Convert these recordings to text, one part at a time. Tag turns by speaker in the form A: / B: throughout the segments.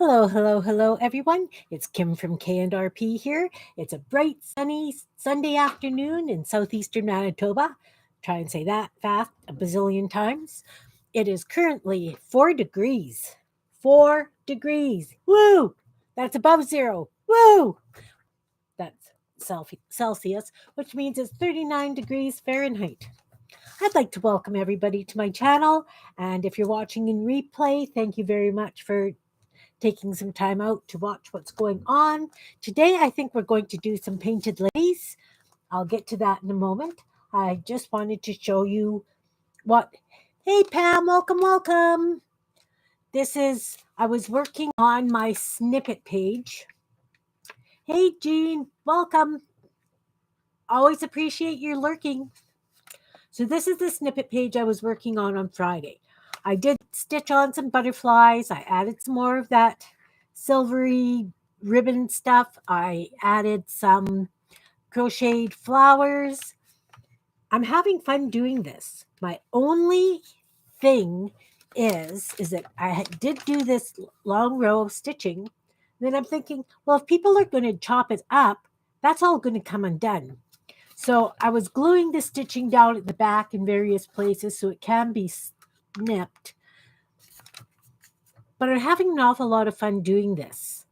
A: Hello, hello, hello, everyone. It's Kim from K&RP here. It's a bright, sunny Sunday afternoon in southeastern Manitoba. Try and say that fast a bazillion times. It is currently 4 degrees. 4 degrees. Woo! That's above zero. Woo! That's Celsius, which means it's 39 degrees Fahrenheit. I'd like to welcome everybody to my channel. And if you're watching in replay, thank you very much for taking some time out to watch what's going on. Today, I think we're going to do some painted ladies. I'll get to that in a moment. I just wanted to show you what. Hey, Pam, welcome, welcome. I was working on my snippet page. Hey, Jean, welcome. Always appreciate your lurking. So this is the snippet page I was working on Friday. I did stitch on some butterflies. I added some more of that silvery ribbon stuff. I added some crocheted flowers. I'm having fun doing this. My only thing is that I did do this long row of stitching. Then I'm thinking, well, if people are going to chop it up, that's all going to come undone. So I was gluing the stitching down at the back in various places so it can be snipped. But I'm having an awful lot of fun doing this.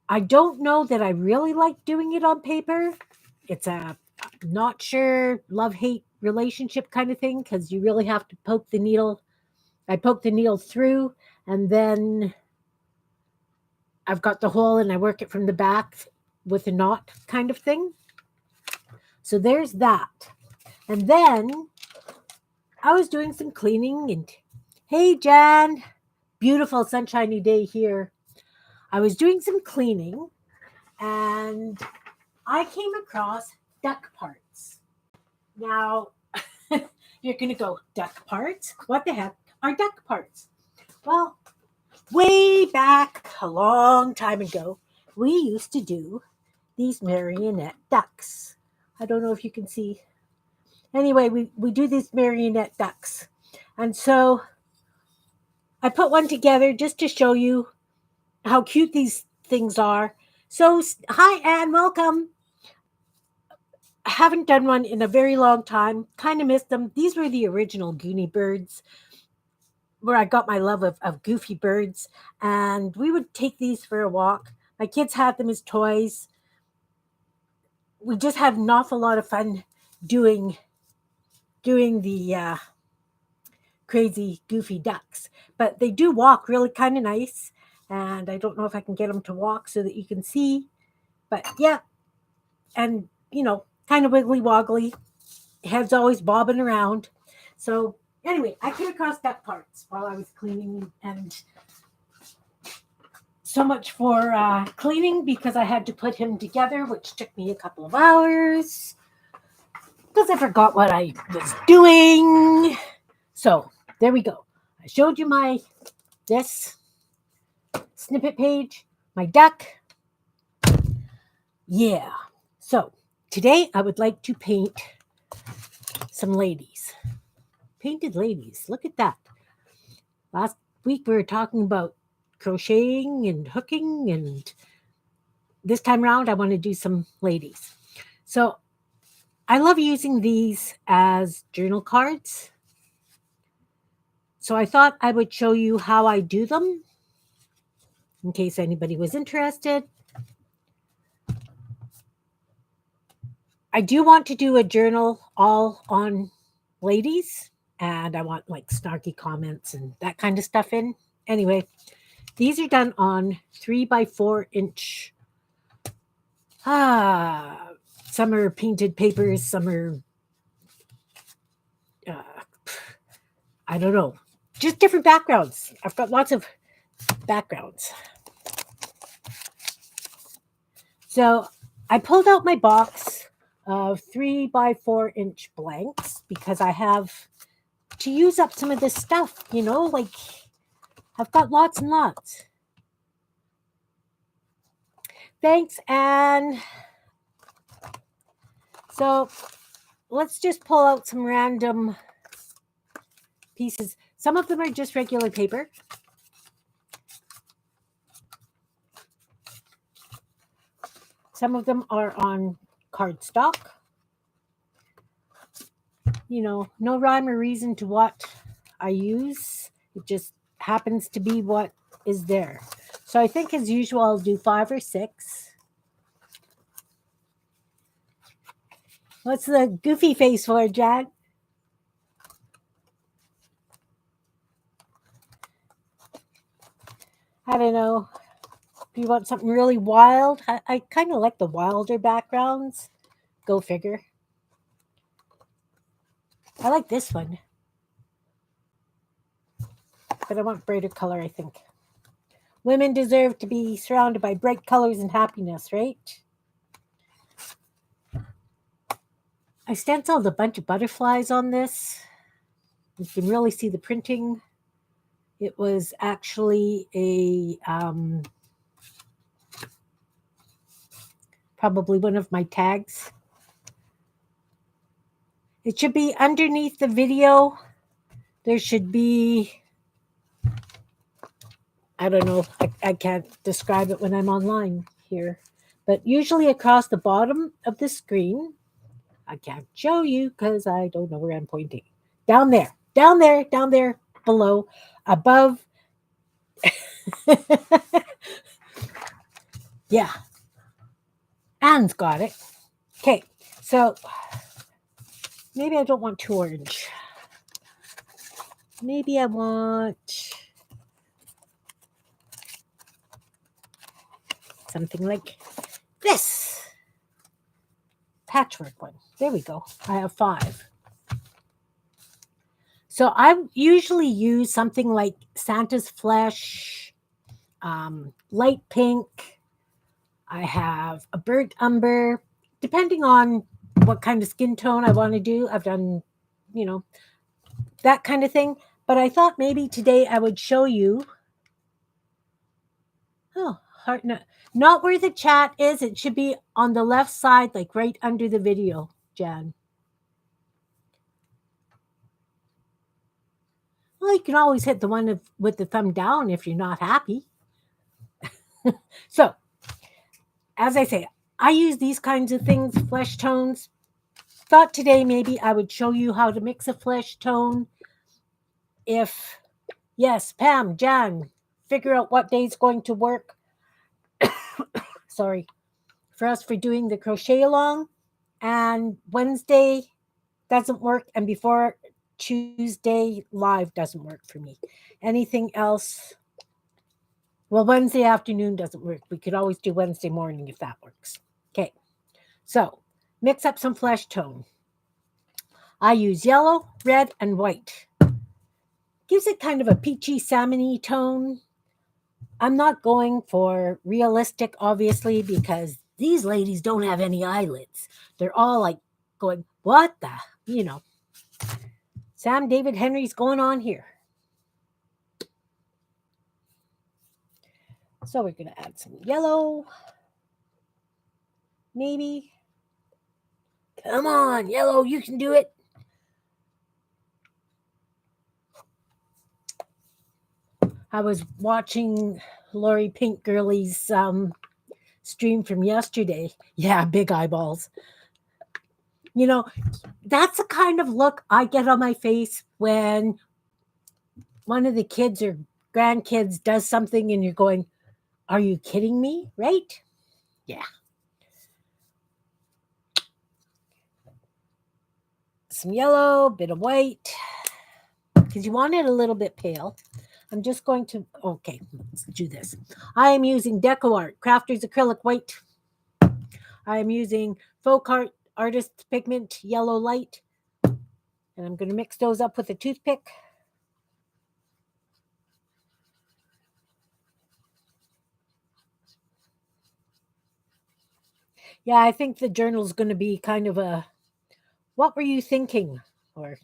A: I don't know that I really like doing it on paper. It's a not sure love-hate relationship kind of thing because you really have to poke the needle. I poke the needle through and then I've got the hole and I work it from the back with a knot kind of thing. So there's that. And then I was doing some cleaning and hey, Jan, beautiful sunshiny day here. I was doing some cleaning and I came across duck parts. Now, you're going to go, duck parts? What the heck are duck parts? Well, way back a long time ago, we used to do these marionette ducks. I don't know if you can see. Anyway, we do these marionette ducks. And so I put one together just to show you how cute these things are. So, hi, Anne, welcome. I haven't done one in a very long time. Kind of missed them. These were the original Goonie birds, where I got my love of goofy birds. And we would take these for a walk. My kids had them as toys. We just had an awful lot of fun doing the crazy goofy ducks. But they do walk really kind of nice. And I don't know if I can get them to walk so that you can see. But yeah, and kind of wiggly woggly, heads always bobbing around. So anyway, I came across duck parts while I was cleaning, and so much for cleaning because I had to put him together, which took me a couple of hours because I forgot what I was doing. So there we go. I showed you this snippet page, my duck. Yeah. So today I would like to paint some ladies. Painted ladies. Look at that. Last week we were talking about crocheting and hooking, and this time around I want to do some ladies. So I love using these as journal cards. So I thought I would show you how I do them in case anybody was interested. I do want to do a journal all on ladies, and I want like snarky comments and that kind of stuff in. Anyway, these are done on 3x4 inch. Some are painted papers, some are, I don't know, just different backgrounds. I've got lots of backgrounds. So I pulled out my box of 3x4 inch blanks because I have to use up some of this stuff, like I've got lots and lots. Thanks, Anne. So let's just pull out some random pieces. Some of them are just regular paper. Some of them are on cardstock. No rhyme or reason to what I use. It just happens to be what is there. So I think as usual, I'll do 5 or 6. What's the goofy face for, Jack? I don't know. If you want something really wild, I kind of like the wilder backgrounds. Go figure. I like this one. But I want brighter color, I think. Women deserve to be surrounded by bright colors and happiness, right? I stenciled a bunch of butterflies on this. You can really see the printing. It was actually a probably one of my tags. It should be underneath the video. There should be, I don't know, I can't describe it when I'm online here, but usually across the bottom of the screen, I can't show you because I don't know where I'm pointing. Down there, below, above. Yeah. Anne's got it. Okay, so maybe I don't want too orange. Maybe I want something like this. Patchwork one. There we go. I have 5. So I usually use something like Santa's Flesh, light pink. I have a burnt umber, depending on what kind of skin tone I want to do. I've done, that kind of thing. But I thought maybe today I would show you. Oh, heart not where the chat is. It should be on the left side, like right under the video, Jan. Well, you can always hit the one with the thumb down if you're not happy. So, as I say, I use these kinds of things, flesh tones. Thought today maybe I would show you how to mix a flesh tone. Yes, Pam, Jan, figure out what day's going to work. Sorry. For us for doing the crochet along. And Wednesday doesn't work. And before Tuesday live doesn't work for me. Anything else? Well, Wednesday afternoon doesn't work. We could always do Wednesday morning if that works. Okay. So mix up some flesh tone. I use yellow, red, and white. Gives it kind of a peachy, salmon-y tone. I'm not going for realistic, obviously, because these ladies don't have any eyelids. They're all like going, what the, Sam David Henry's going on here. So we're going to add some yellow. Maybe. Come on, yellow, you can do it. I was watching Lori Pink Girlie's stream from yesterday. Yeah, big eyeballs. That's the kind of look I get on my face when one of the kids or grandkids does something and you're going, are you kidding me? Right? Yeah. Some yellow, bit of white, because you want it a little bit pale. I'm just going to, okay, let's do this. I am using Deco Art, Crafter's Acrylic White. I am using Folk Art Artist Pigment Yellow Light. And I'm going to mix those up with a toothpick. Yeah, I think the journal is going to be kind of a, what were you thinking? Or,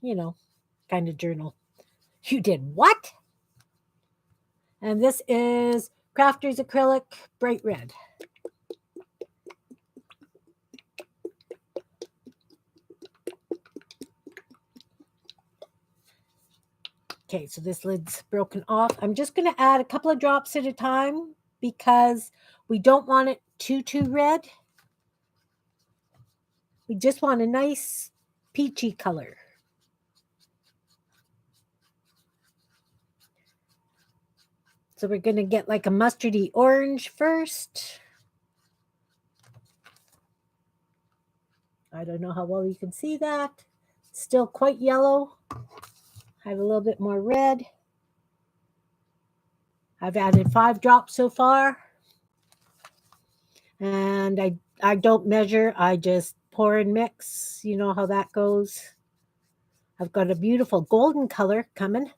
A: kind of journal. You did what? And this is Crafter's Acrylic Bright Red. Okay, so this lid's broken off. I'm just going to add a couple of drops at a time because we don't want it too red. We just want a nice peachy color. So we're going to get like a mustardy orange first. I don't know how well you can see that. It's still quite yellow. I have a little bit more red. I've added 5 drops so far. And I don't measure. I just pour and mix. You know how that goes. I've got a beautiful golden color coming.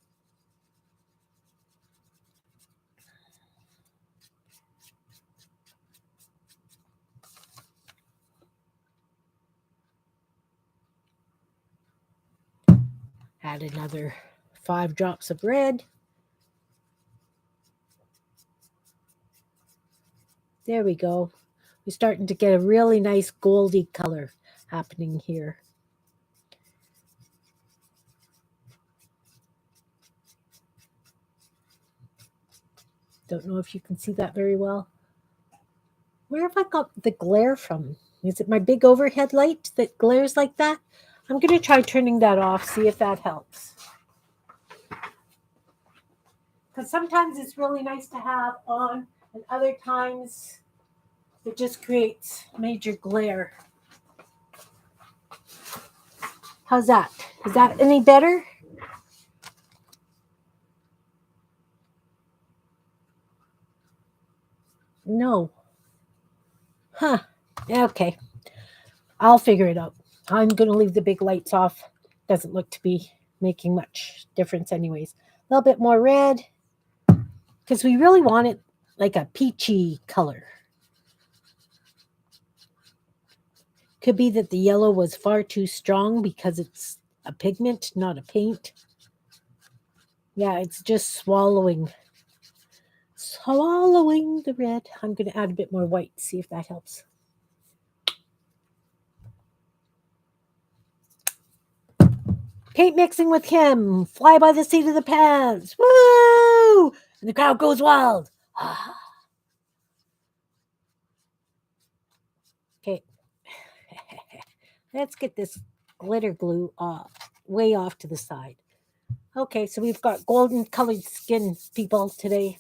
A: Add another 5 drops of red. There we go. We're starting to get a really nice goldy color happening here. Don't know if you can see that very well. Where have I got the glare from? Is it my big overhead light that glares like that? I'm going to try turning that off, see if that helps. Because sometimes it's really nice to have on, and other times it just creates major glare. How's that? Is that any better? No. Huh. Okay. I'll figure it out. I'm going to leave the big lights off. Doesn't look to be making much difference anyways. A little bit more red. Because we really want it like a peachy color. Could be that the yellow was far too strong because it's a pigment, not a paint. Yeah, it's just swallowing the red. I'm going to add a bit more white, see if that helps. Paint mixing with Kim. Fly by the seat of the pants. Woo! And the crowd goes wild. Okay. Let's get this glitter glue way off to the side. Okay, so we've got golden colored skin, people, today.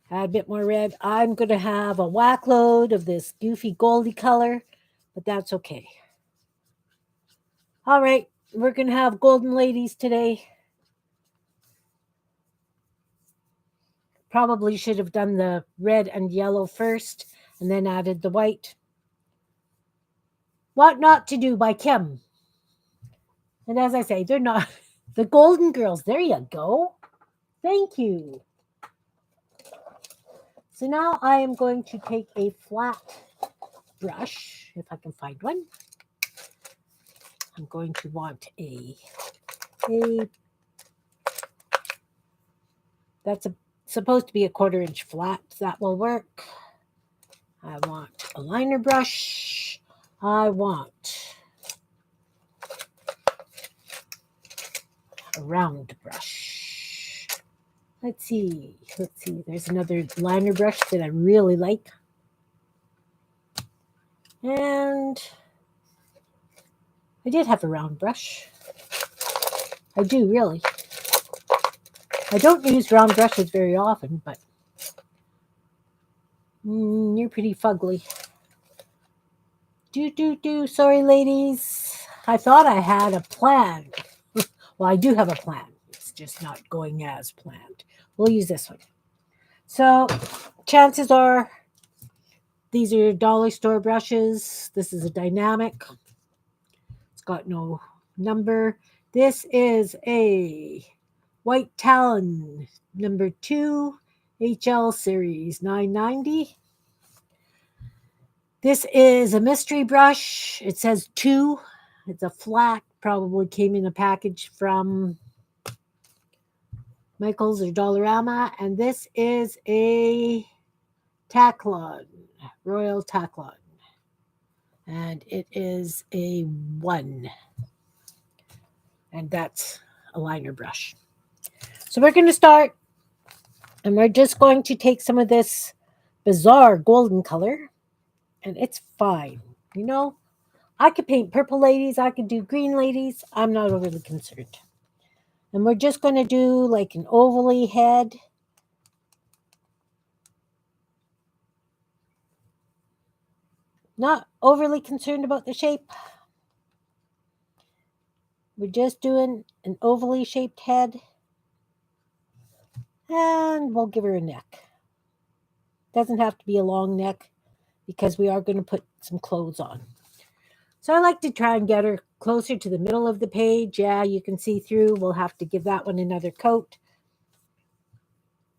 A: Add a bit more red. I'm going to have a whack load of this goofy goldy color, but that's okay. All right, we're going to have golden ladies today. Probably should have done the red and yellow first and then added the white. What Not to Do by Kim. And as I say, they're not the Golden Girls. There you go. Thank you. So now I am going to take a flat brush, if I can find one. I'm going to want that's supposed to be a 1/4 inch flat. That will work. I want a liner brush. I want a round brush. Let's see. There's another liner brush that I really like. And I did have a round brush. I do, really. I don't use round brushes very often, but you're pretty fugly. Sorry, ladies. I thought I had a plan. Well, I do have a plan. It's just not going as planned. We'll use this one. So chances are these are dollar store brushes. This is a dynamic. It's got no number. This is a White Talon number 2 HL series 990. This is a mystery brush. It says 2. It's a flat. Probably came in a package from Michael's or Dollarama. And this is a Taklon, Royal Taklon. And it is a 1. And that's a liner brush. So we're going to start And we're just going to take some of this bizarre golden color, and it's fine. You know, I could paint purple ladies, I could do green ladies. I'm not overly concerned. And we're just going to do like an ovally head. Not overly concerned about the shape. We're just doing an ovally shaped head. And we'll give her a neck. Doesn't have to be a long neck because we are going to put some clothes on. So I like to try and get her closer to the middle of the page. Yeah, you can see through. We'll have to give that one another coat.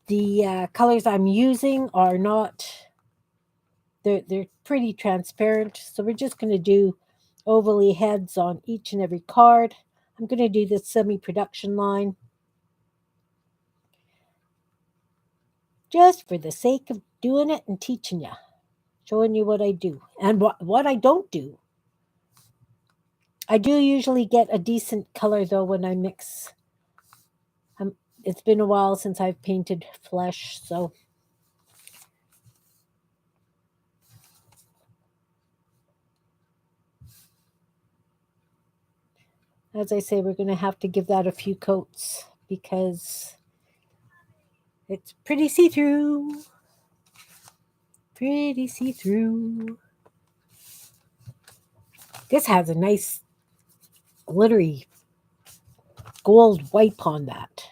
A: The colors I'm using are not, they're pretty transparent. So we're just going to do ovally heads on each and every card. I'm going to do the semi-production line just for the sake of doing it and teaching you, showing you what I do and what I don't do. I do usually get a decent color though when I mix. It's been a while since I've painted flesh, so as I say, we're going to have to give that a few coats because it's pretty see-through. Pretty see-through. This has a nice glittery gold wipe on that.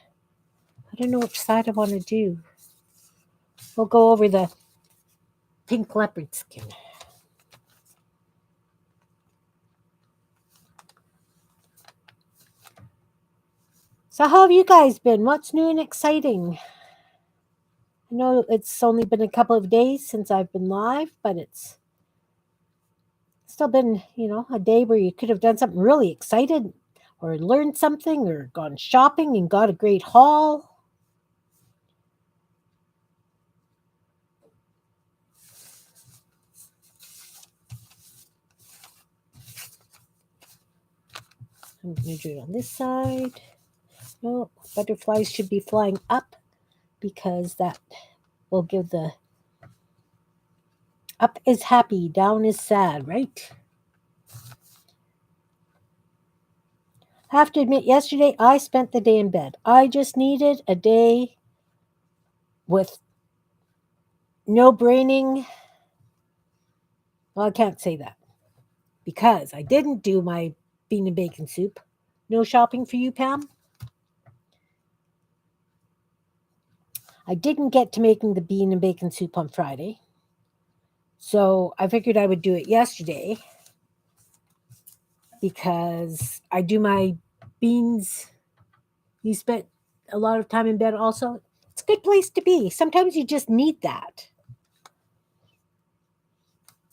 A: I don't know which side I want to do. We'll go over the pink leopard skin. So how have you guys been? What's new and exciting? I know it's only been a couple of days since I've been live, but it's still been, a day where you could have done something really excited or learned something or gone shopping and got a great haul. I'm going to do it on this side. No, butterflies should be flying up because that will give the up is happy, down is sad, right? I have to admit, yesterday I spent the day in bed. I just needed a day with no braining. Well, I can't say that because I didn't do my bean and bacon soup. No shopping for you, Pam? I didn't get to making the bean and bacon soup on Friday. So I figured I would do it yesterday because I do my beans. You spent a lot of time in bed also. It's a good place to be. Sometimes you just need that.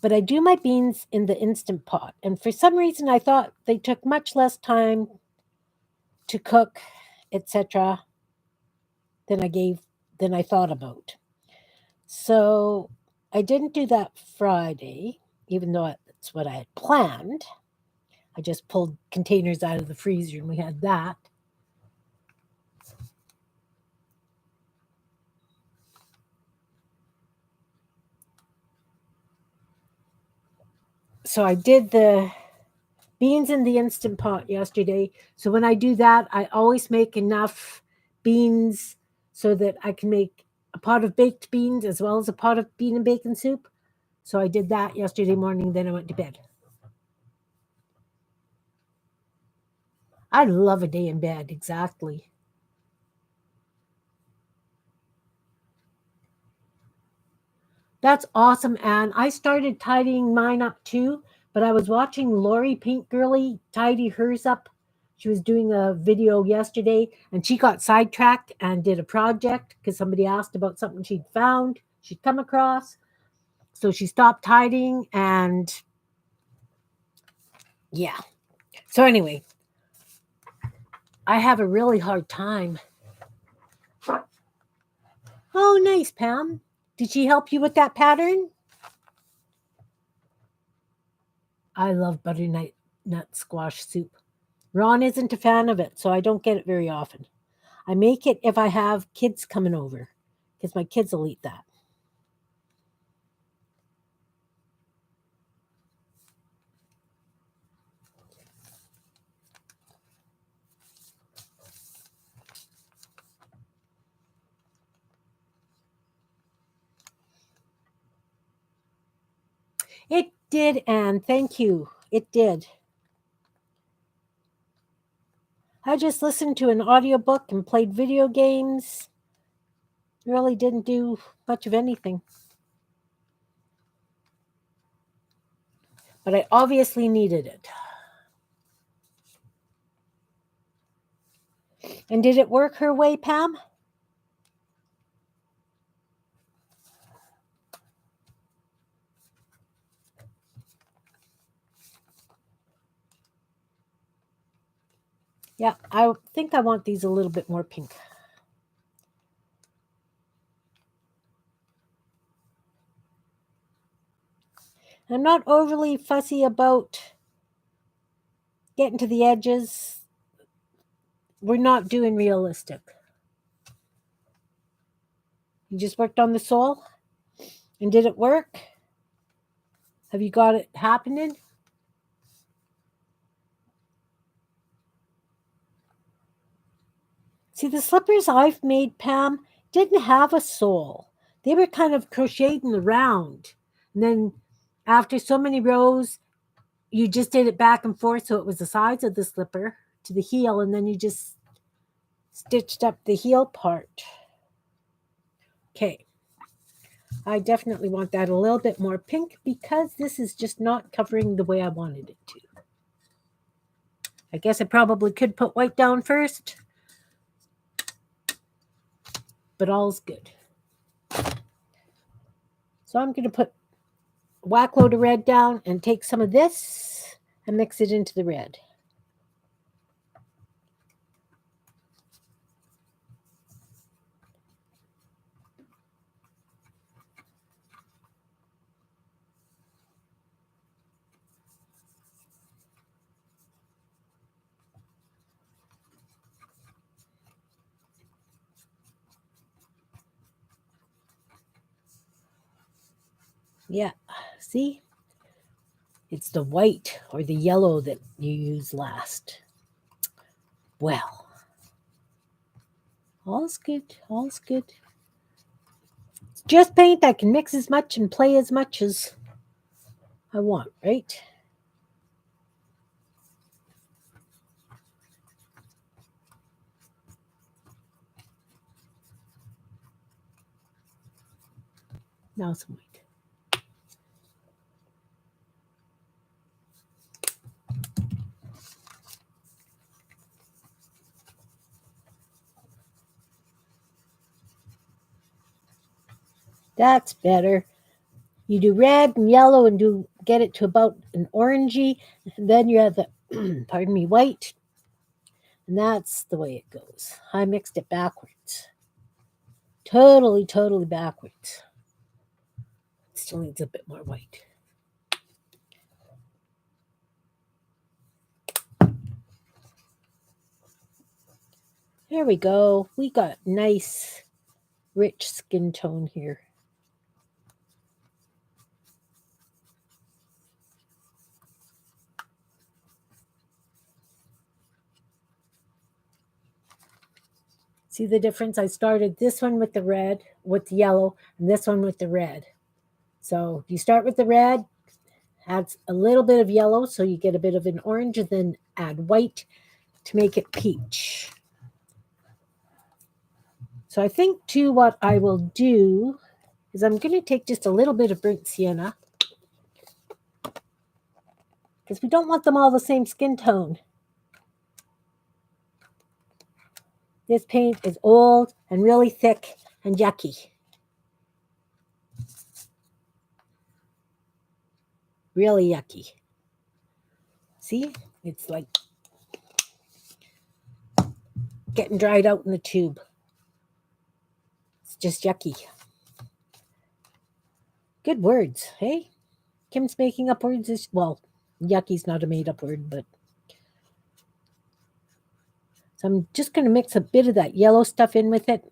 A: But I do my beans in the Instant Pot. And for some reason, I thought they took much less time to cook, etc., than I thought about. So I didn't do that Friday, even though that's what I had planned. I just pulled containers out of the freezer and we had that. So I did the beans in the Instant Pot yesterday. So when I do that, I always make enough beans so that I can make a pot of baked beans as well as a pot of bean and bacon soup. So I did that yesterday morning, then I went to bed. I love a day in bed, exactly. That's awesome, Anne. I started tidying mine up too, but I was watching Lori Pink Girly tidy hers up. She was doing a video yesterday and she got sidetracked and did a project because somebody asked about something she'd come across. So she stopped tidying and yeah. So anyway, I have a really hard time. Oh, nice, Pam. Did she help you with that pattern? I love butternut squash soup. Ron isn't a fan of it, so I don't get it very often. I make it if I have kids coming over. because my kids will eat that. It did, Anne. Thank you. It did. I just listened to an audiobook and played video games. Really didn't do much of anything. But I obviously needed it. And did it work her way, Pam? Yeah, I think I want these a little bit more pink. I'm not overly fussy about getting to the edges. We're not doing realistic. You just worked on the sole? And did it work? Have you got it happening? See, the slippers I've made, Pam, didn't have a sole. They were kind of crocheted around. And then after so many rows, you just did it back and forth so it was the size of the slipper to the heel, and then you just stitched up the heel part. Okay. I definitely want that a little bit more pink because this is just not covering the way I wanted it to. I guess I probably could put white down first, but all's good. So I'm going to put a whack load of red down and take some of this and mix it into the red. Yeah, see? It's the white or the yellow that you use last. Well, all's good, all's good. It's just paint. I can mix as much and play as much as I want, right? Now some white. That's better. You do red and yellow and get it to about an orangey, and then you have the pardon me, white. And that's the way it goes. I mixed it backwards. Totally backwards. Still needs a bit more white. There we go. We got nice, rich skin tone here. See the difference? I started this one with the red, with the yellow, and this one with the red. So you start with the red, add a little bit of yellow so you get a bit of an orange, and then add white to make it peach. So I think too what I will do is I'm going to take just a little bit of burnt sienna because we don't want them all the same skin tone. This paint is old and really thick and yucky. Really yucky. See? It's like getting dried out in the tube. It's just yucky. Good words, hey? Kim's making up words. Well, yucky's not a made-up word, but... So I'm just going to mix a bit of that yellow stuff in with it.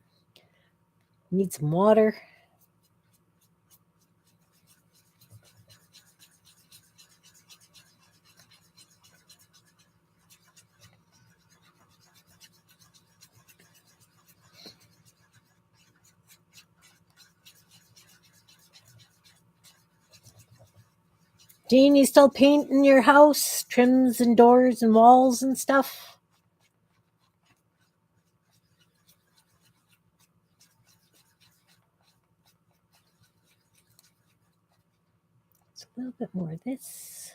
A: Need some water. Jean, you still painting your house? Trims and doors and walls and stuff? It's a little bit more of this.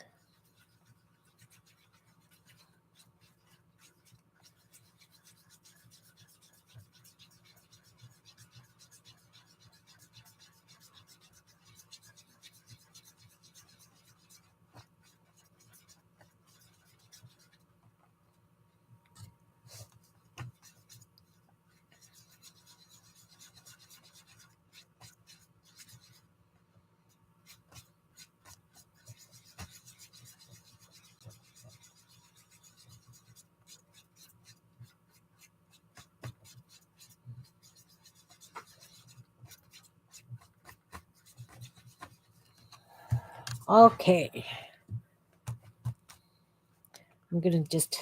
A: Okay. I'm going to just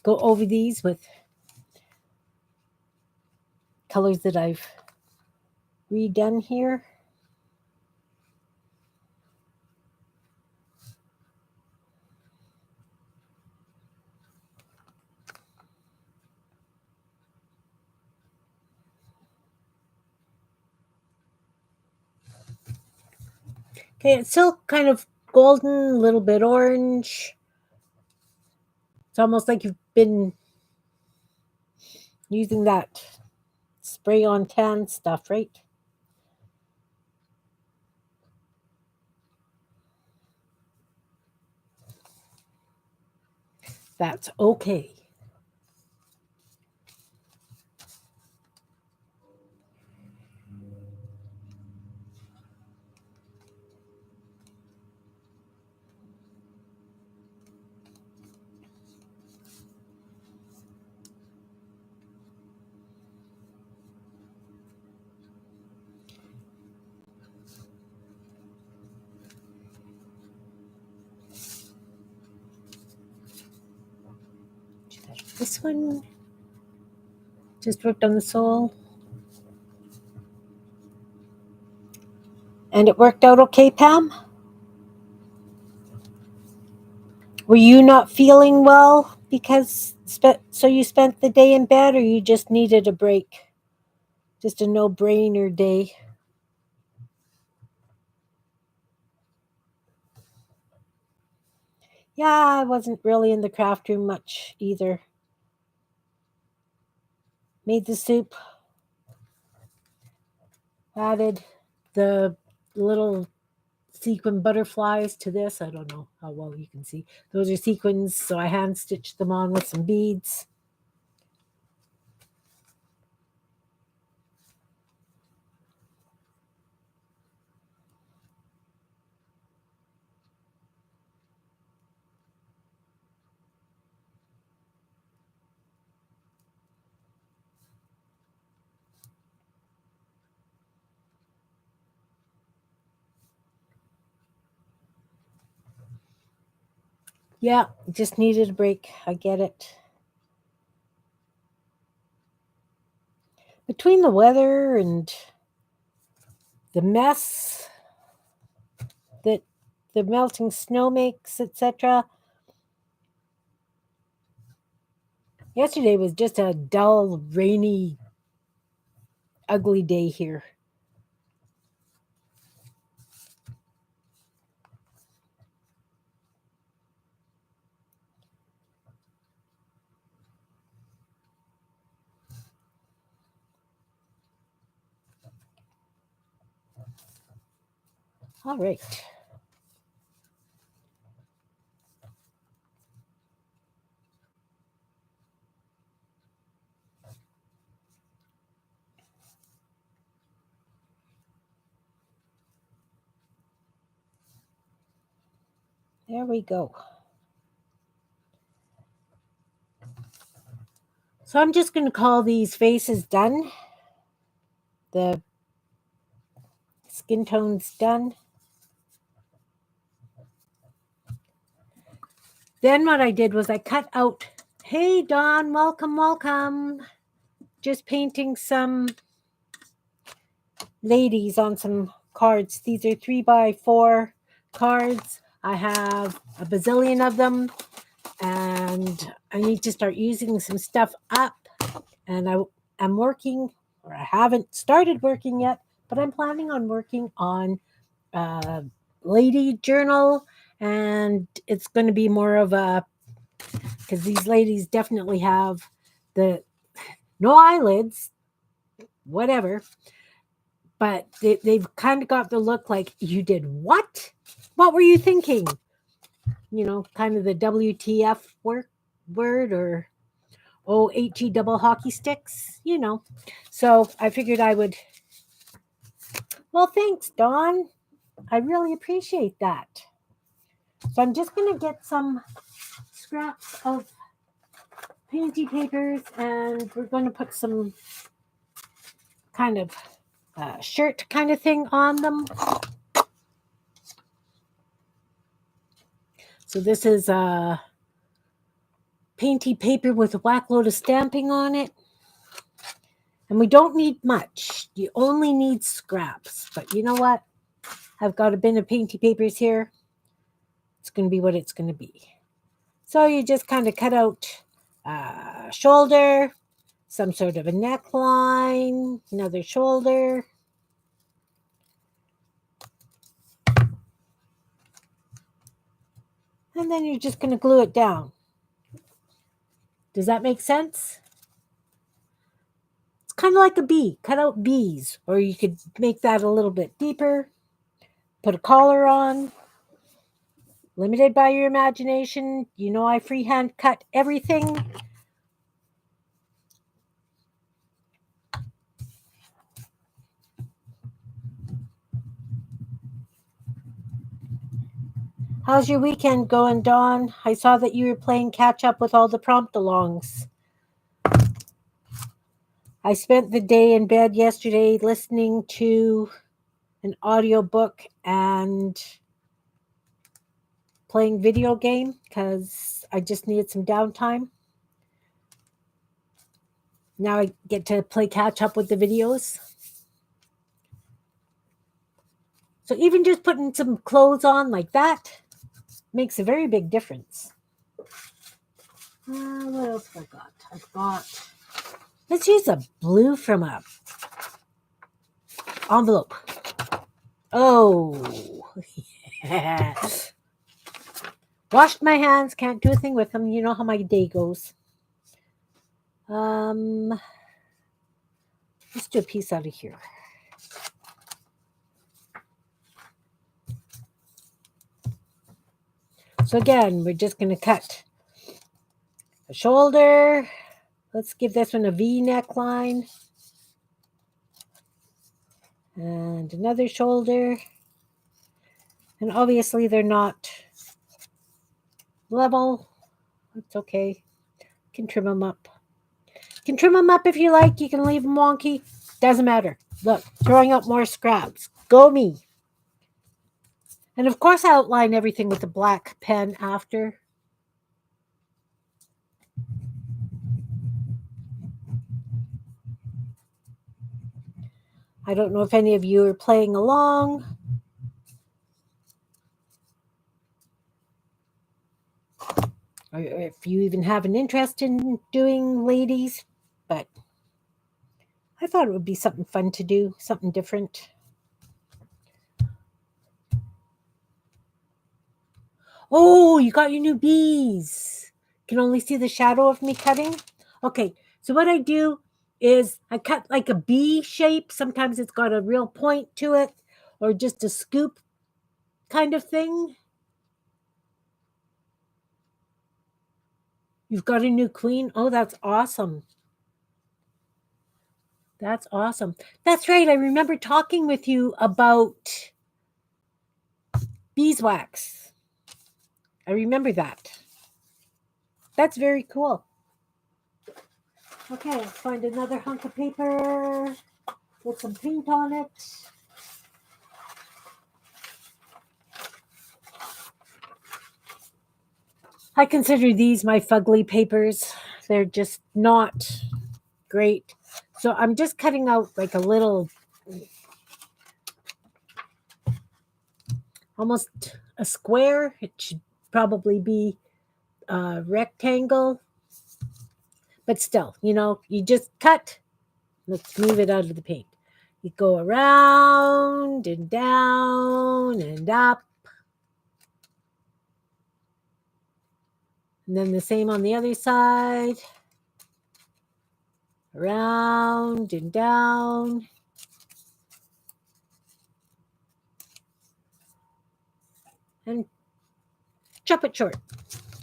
A: go over these with colors that I've redone here. Okay, it's still kind of golden, a little bit orange. It's almost like you've been using that spray on tan stuff, right? That's okay. This one just worked on the sole. And it worked out okay, Pam? Were you not feeling well because so you spent the day in bed, or you just needed a break? Just a no-brainer day. Yeah, I wasn't really in the craft room much either. Made the soup, added the little sequin butterflies to this. I don't know how well you can see. Those are sequins, so I hand stitched them on with some beads. Yeah, just needed a break. I get it. Between the weather and the mess that the melting snow makes, etc. Yesterday was just a dull, rainy, ugly day here. All right. There we go. So I'm just going to call these faces done. The skin tone's done. Then what I did was I cut out, hey, Dawn, welcome, welcome. Just painting some ladies on some cards. These are 3x4 cards. I have a bazillion of them, and I need to start using some stuff up. And I'm working, or I haven't started working yet, but I'm planning on working on a lady journal, and it's going to be more of a, because these ladies definitely have the no eyelids, whatever, but they've kind of got the look like, you did what? What were you thinking? You know, kind of the WTF word, or OHE double hockey sticks, you know. So I figured I would. Well, thanks, Dawn. I really appreciate that. So I'm just going to get some scraps of painty papers, and we're going to put some kind of shirt kind of thing on them. So this is painty paper with a whack load of stamping on it. And we don't need much. You only need scraps. But you know what? I've got a bin of painty papers here. It's going to be what it's going to be. So you just kind of cut out shoulder, some sort of a neckline, another shoulder. And then you're just going to glue it down. Does that make sense? It's kind of like a bee. Cut out bees. Or you could make that a little bit deeper. Put a collar on. Limited by your imagination. You know I freehand cut everything. How's your weekend going, Dawn? I saw that you were playing catch up with all the prompt-alongs. I spent the day in bed yesterday listening to an audiobook and playing video game because I just needed some downtime. Now I get to play catch up with the videos. So even just putting some clothes on like that makes a very big difference. What else have I got? I've got, let's use a blue from a envelope. Oh, yeah. Washed my hands, can't do a thing with them. You know how my day goes. Let's do a piece out of here. So again, we're just going to cut a shoulder. Let's give this one a V neckline. And another shoulder. And obviously they're not level. It's okay. You can trim them up. You can trim them up if you like. You can leave them wonky. Doesn't matter. Look, throwing out more scraps. Go me. And of course I outline everything with a black pen after. I don't know if any of you are playing along. Or if you even have an interest in doing ladies, but I thought it would be something fun to do, something different. Oh, you got your new bees. Can only see the shadow of me cutting. Okay, so what I do is I cut like a bee shape. Sometimes it's got a real point to it, or just a scoop kind of thing. You've got a new queen. Oh, that's awesome. That's awesome. That's right. I remember talking with you about beeswax. I remember that. That's very cool. Okay, let's find another hunk of paper with some paint on it. I consider these my fugly papers. They're just not great. So I'm just cutting out like a little, almost a square. It should probably be a rectangle, but still, you just cut. Let's move it out of the paint. You go around and down and up. And then the same on the other side. Around and down. And chop it short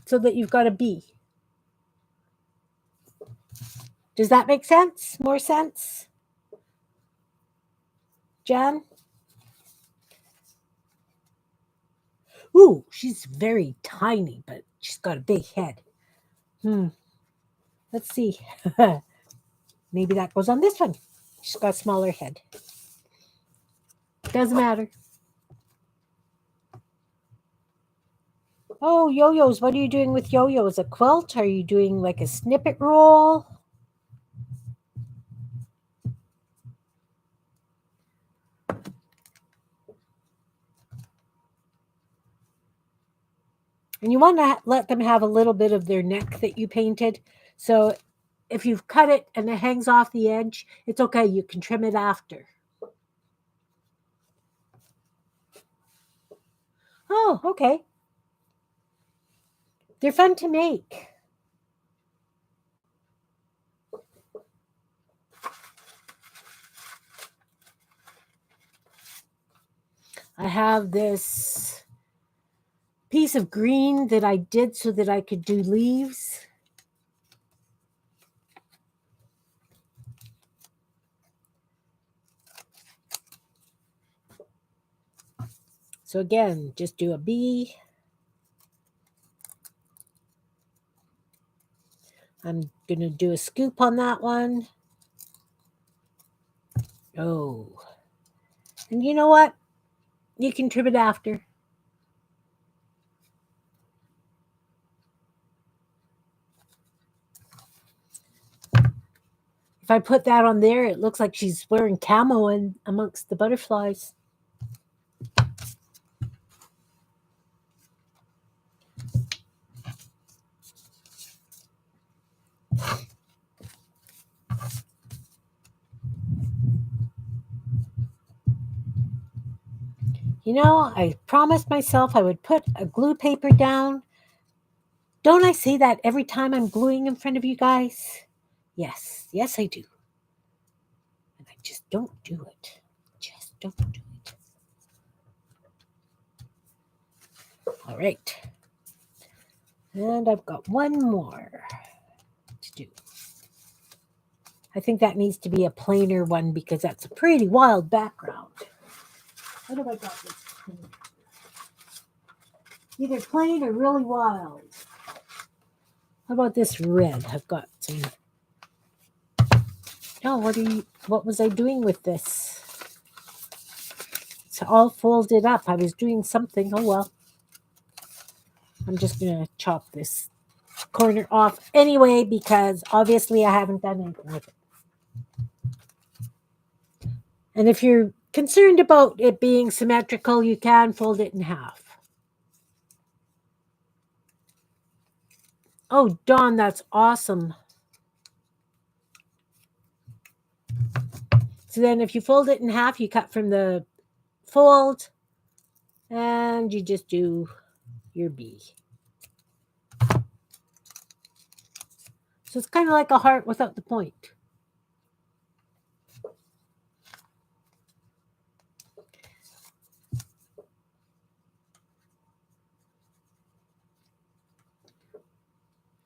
A: so that you've got a B. Does that make sense? More sense? Jan? Ooh, she's very tiny, but she's got a big head. Let's see. Maybe that goes on this one. She's got a smaller head. Doesn't matter. Oh, yo-yos. What are you doing with yo-yos? A quilt? Are you doing like a snippet roll? And you want to let them have a little bit of their neck that you painted. So if you've cut it and it hangs off the edge, it's okay. You can trim it after. Oh, okay. They're fun to make. I have this piece of green that I did so that I could do leaves. So again, just do a B. I'm going to do a scoop on that one. Oh. And you know what? You can trim it after. If I put that on there, it looks like she's wearing camo in amongst the butterflies. I promised myself I would put a glue paper down. Don't I say that every time I'm gluing in front of you guys? Yes, I do. And I just don't do it. Just don't do it. All right. And I've got one more to do. I think that needs to be a plainer one because that's a pretty wild background. What have I got this? Either plain or really wild. How about this red? I've got some. Oh, what was I doing with this? It's all folded up. I was doing something. Oh well. I'm just gonna chop this corner off anyway because obviously I haven't done anything with it. And if you're concerned about it being symmetrical, you can fold it in half. Oh, Dawn, that's awesome. So then if you fold it in half, you cut from the fold and you just do your B. So it's kind of like a heart without the point.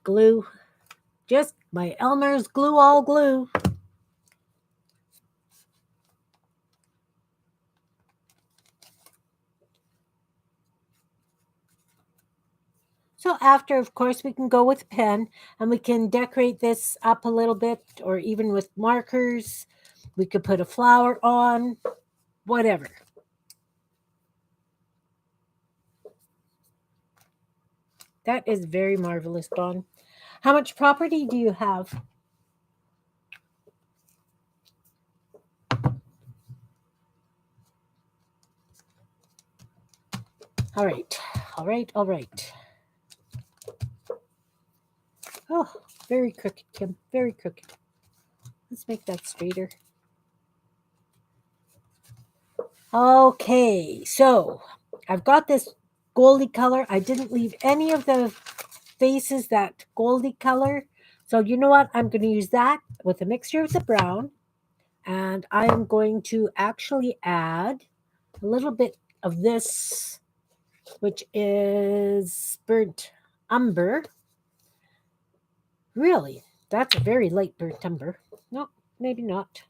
A: Glue. Just my Elmer's glue all glue. So after, of course, we can go with a pen and we can decorate this up a little bit or even with markers. We could put a flower on, whatever. That is very marvelous, Dawn. How much property do you have? All right. All right. All right. Oh, very crooked, Kim. Very crooked. Let's make that straighter. Okay, so I've got this goldy color. I didn't leave any of the faces that goldy color. So you know what? I'm going to use that with a mixture of the brown. And I am going to actually add a little bit of this, which is burnt umber. Really? That's a very light burnt umber. No, maybe not.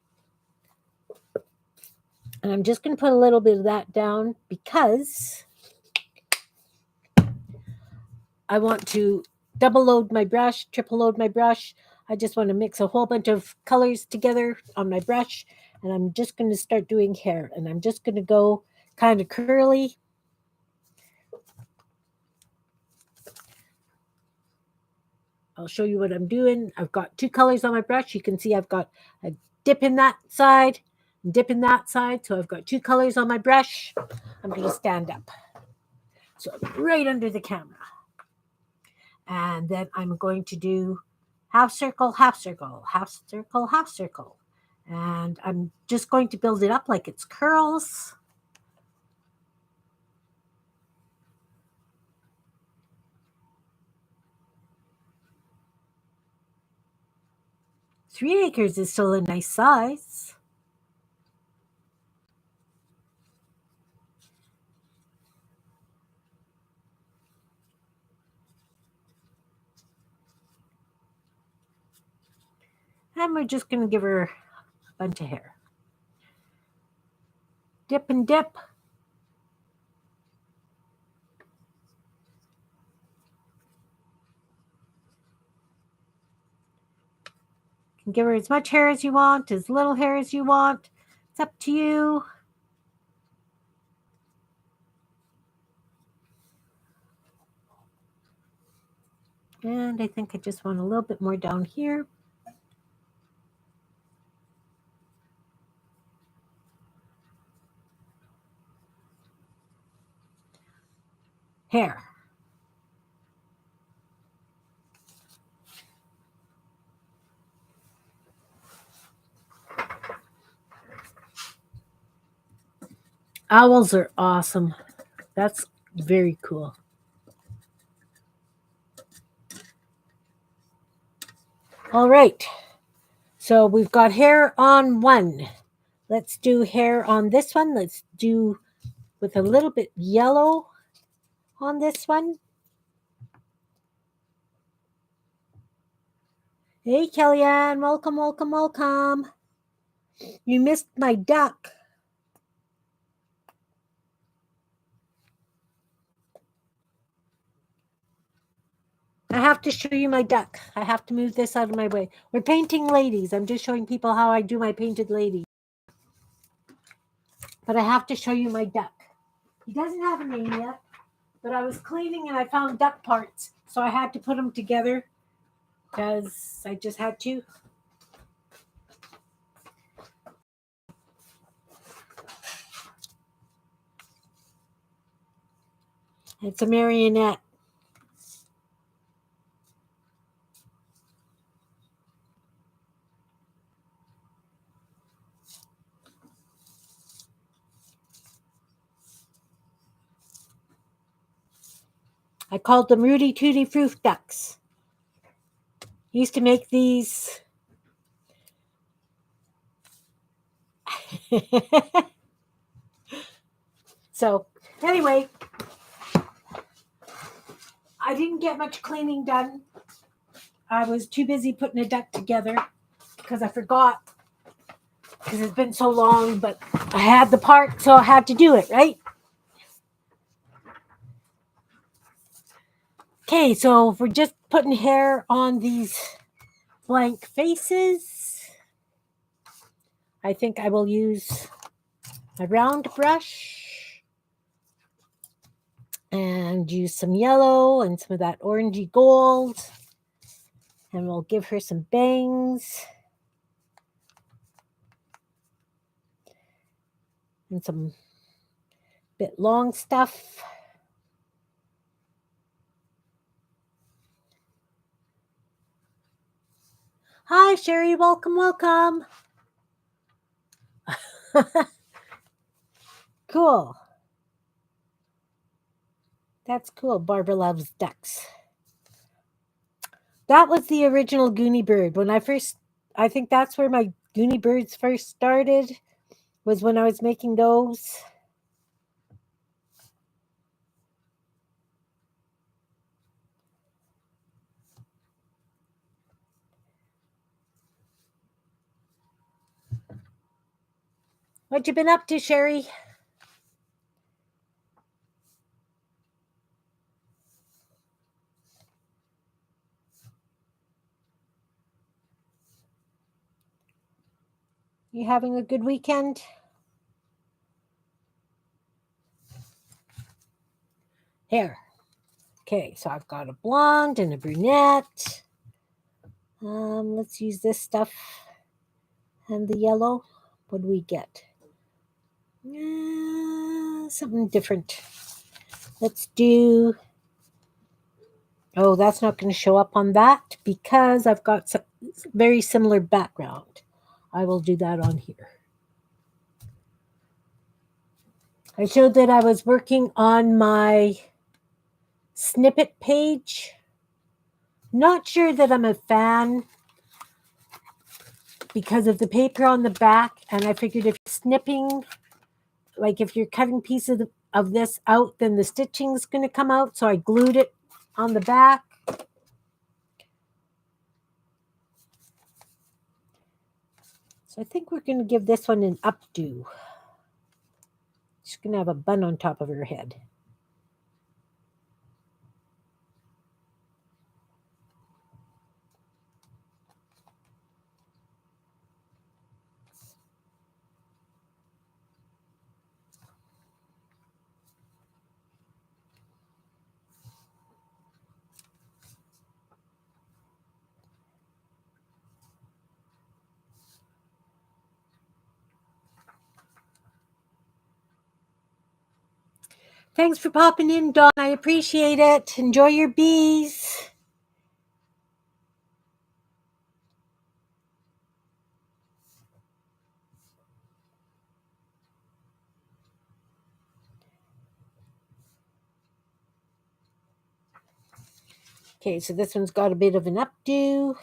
A: And I'm just going to put a little bit of that down because I want to double load my brush, triple load my brush. I just want to mix a whole bunch of colors together on my brush. And I'm just going to start doing hair. And I'm just going to go kind of curly. I'll show you what I'm doing. I've got two colors on my brush. You can see I've got a dip in that side, dip in that side. So I've got two colors on my brush. I'm going to stand up. So right under the camera. And then I'm going to do half circle, half circle, half circle, half circle. And I'm just going to build it up like it's curls. Three acres is still a nice size. And we're just going to give her a bunch of hair. Dip and dip. You can give her as much hair as you want, as little hair as you want. It's up to you. And I think I just want a little bit more down here. Hair. Owls are awesome. That's very cool. All right. So we've got hair on one. Let's do hair on this one. Let's do with a little bit yellow on this one. Hey, Kellyanne. Welcome, welcome, welcome. You missed my duck. I have to show you my duck. I have to move this out of my way. We're painting ladies. I'm just showing people how I do my painted lady. But I have to show you my duck. He doesn't have a name yet, but I was cleaning and I found duck parts. So I had to put them together because I just had to. It's a marionette. I called them Rudy Tooty Froof ducks. Used to make these. So, anyway, I didn't get much cleaning done. I was too busy putting a duck together because I forgot because it's been so long, but I had the part, so I had to do it, right? Okay, so we're just putting hair on these blank faces. I think I will use a round brush. and use some yellow and some of that orangey gold. And we'll give her some bangs and some bit long stuff. Hi, Sherry. Welcome, welcome. Cool. That's cool. Barbara loves ducks. That was the original Goonie bird. I think that's where my Goonie birds first started, was when I was making those. What you been up to, Sherry? You having a good weekend? Here. Okay, so I've got a blonde and a brunette. Let's use this stuff and the yellow. What do we get? Something different. Let's do... Oh, that's not going to show up on that because I've got some very similar background. I will do that on here. I showed that I was working on my snippet page. Not sure that I'm a fan because of the paper on the back, and I figured if you're snipping, like if you're cutting pieces of this out, then the stitching is going to come out, so I glued it on the back. So I think we're going to give this one an updo. She's going to have a bun on top of her head. Thanks for popping in, Dawn. I appreciate it. Enjoy your bees. Okay, so this one's got a bit of an updo.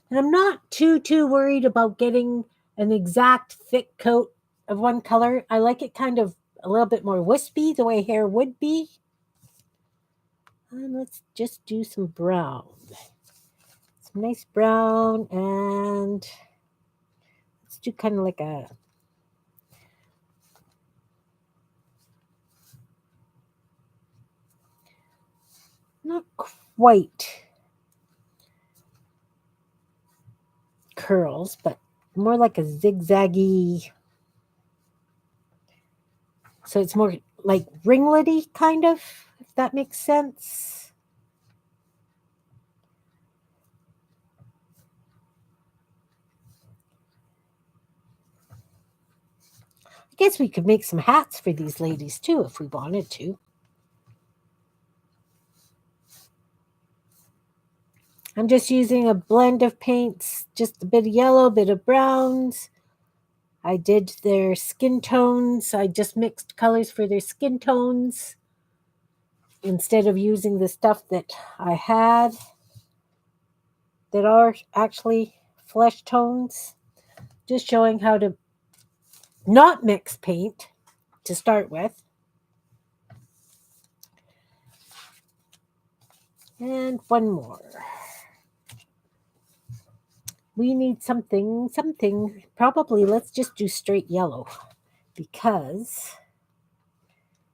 A: And I'm not too worried about getting an exact thick coat of one color. I like it kind of a little bit more wispy, the way hair would be. And let's just do some brown. Some nice brown, and let's do kind of like a... Not quite curls, but more like a zigzaggy. So it's more like ringlety, kind of, if that makes sense. I guess we could make some hats for these ladies too if we wanted to. I'm just using a blend of paints, just a bit of yellow, a bit of browns. I did their skin tones. I just mixed colors for their skin tones instead of using the stuff that I had that are actually flesh tones. Just showing how to not mix paint to start with. And one more. We need something. Probably let's just do straight yellow, because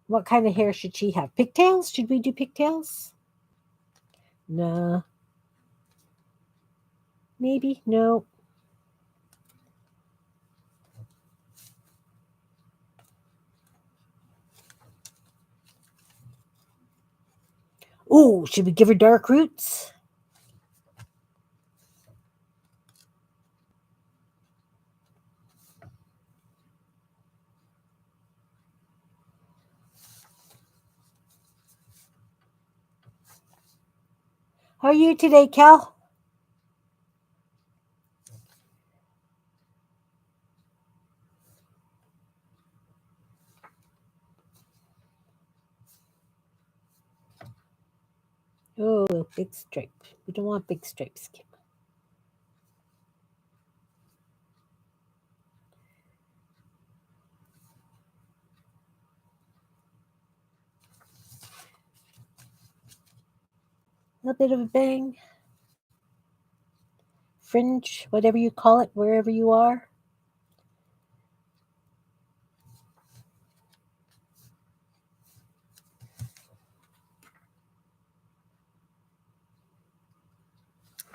A: what kind of hair should she have? Pigtails? Should we do pigtails? No. Maybe? No. Oh, should we give her dark roots? How are you today, Cal? Oh, big stripe. We don't want big stripes, Kim. A little bit of a bang. Fringe, whatever you call it, wherever you are.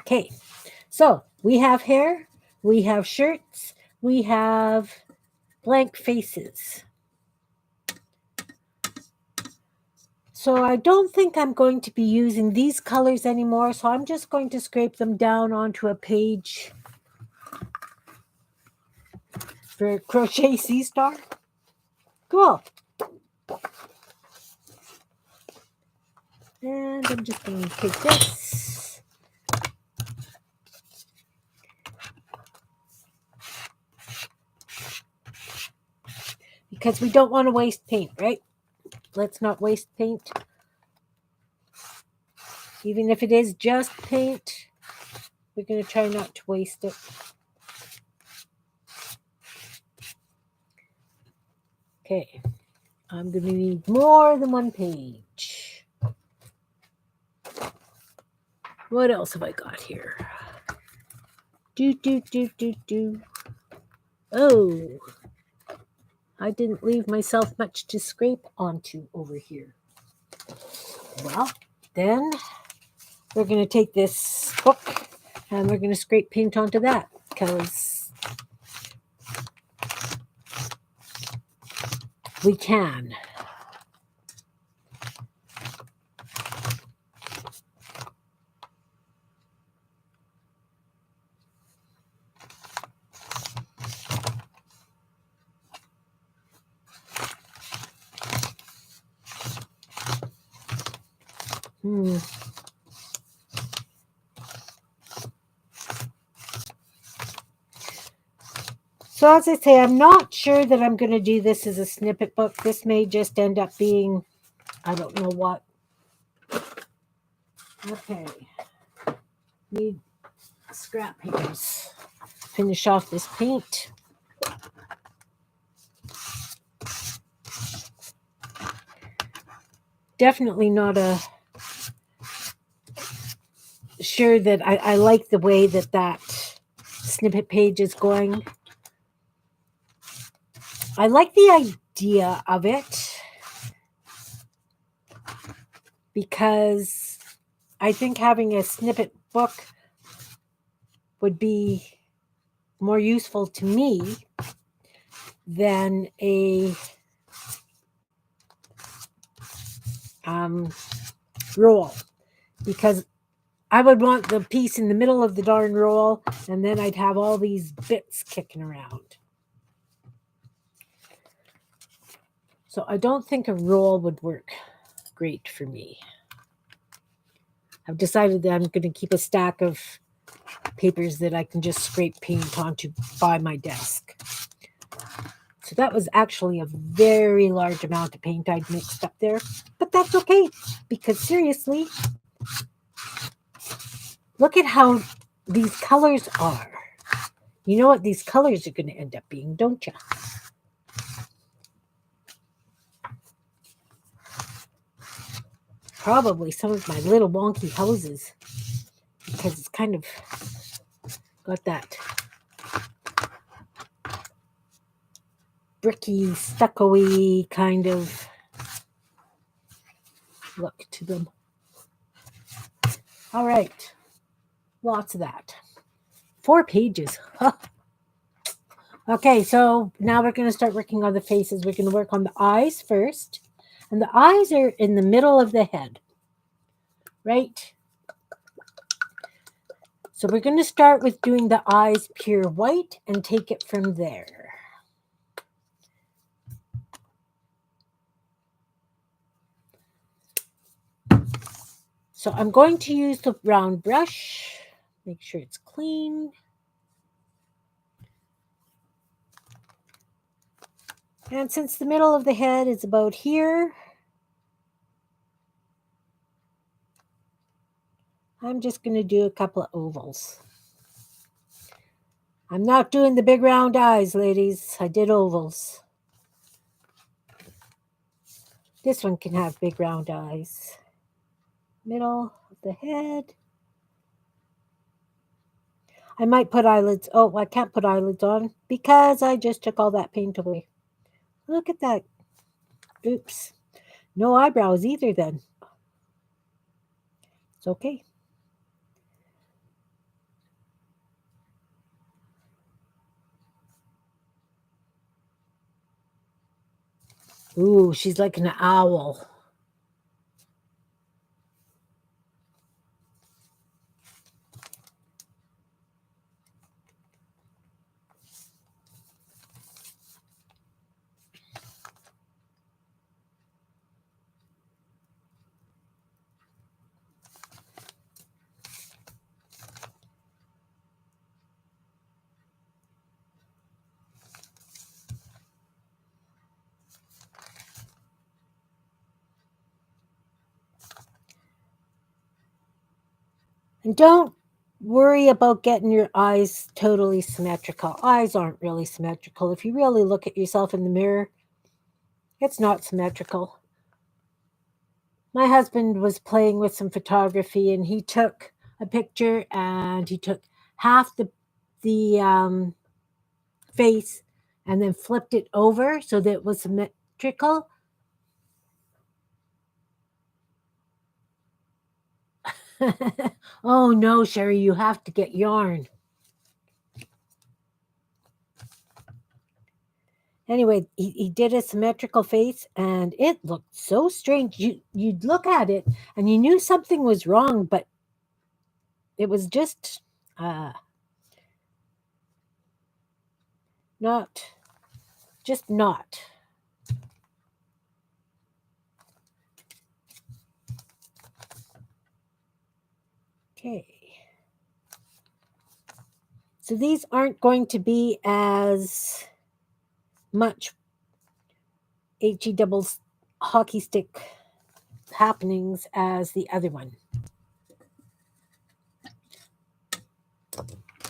A: Okay, so we have hair, we have shirts, we have blank faces. So I don't think I'm going to be using these colors anymore, so I'm just going to scrape them down onto a page for Crochet Sea Star. Cool. And I'm just going to take this. Because we don't want to waste paint, right? Let's not waste paint. Even if it is just paint, we're going to try not to waste it. Okay, I'm going to need more than one page. What else have I got here? Oh, I didn't leave myself much to scrape onto over here. Well, then we're going to take this book and we're going to scrape paint onto that because we can. So as I say, I'm not sure that I'm going to do this as a snippet book. This may just end up being, I don't know what. Okay. Need scrap papers. Finish off this paint. Definitely not sure that I like the way that snippet page is going. I like the idea of it because I think having a snippet book would be more useful to me than a roll, because I would want the piece in the middle of the darn roll, and then I'd have all these bits kicking around. So I don't think a roll would work great for me. I've decided that I'm going to keep a stack of papers that I can just scrape paint onto by my desk. So that was actually a very large amount of paint I'd mixed up there, but that's okay, because seriously, look at how these colors are. You know what these colors are going to end up being, don't you? Probably some of my little wonky houses, because it's kind of got that bricky, stucco-y kind of look to them. All right, lots of that. 4 pages. Huh. Okay, so now we're going to start working on the faces. We're going to work on the eyes first. And the eyes are in the middle of the head. right? So we're going to start with doing the eyes pure white and take it from there. So I'm going to use the round brush. Make sure it's clean. And since the middle of the head is about here, I'm just going to do a couple of ovals. I'm not doing the big round eyes, ladies. I did ovals. This one can have big round eyes. Middle of the head. I might put eyelids. Oh, I can't put eyelids on because I just took all that paint away. Look at that. Oops. No eyebrows either then. It's okay. Ooh, she's like an owl. And don't worry about getting your eyes totally symmetrical. Eyes aren't really symmetrical. If you really look at yourself in the mirror, it's not symmetrical. My husband was playing with some photography and he took a picture and he took half the face and then flipped it over so that it was symmetrical. Oh no, Sherry, you have to get yarn. Anyway, he did a symmetrical face and it looked so strange. You'd look at it and you knew something was wrong, but it was just not. Okay. So these aren't going to be as much HE doubles hockey stick happenings as the other one.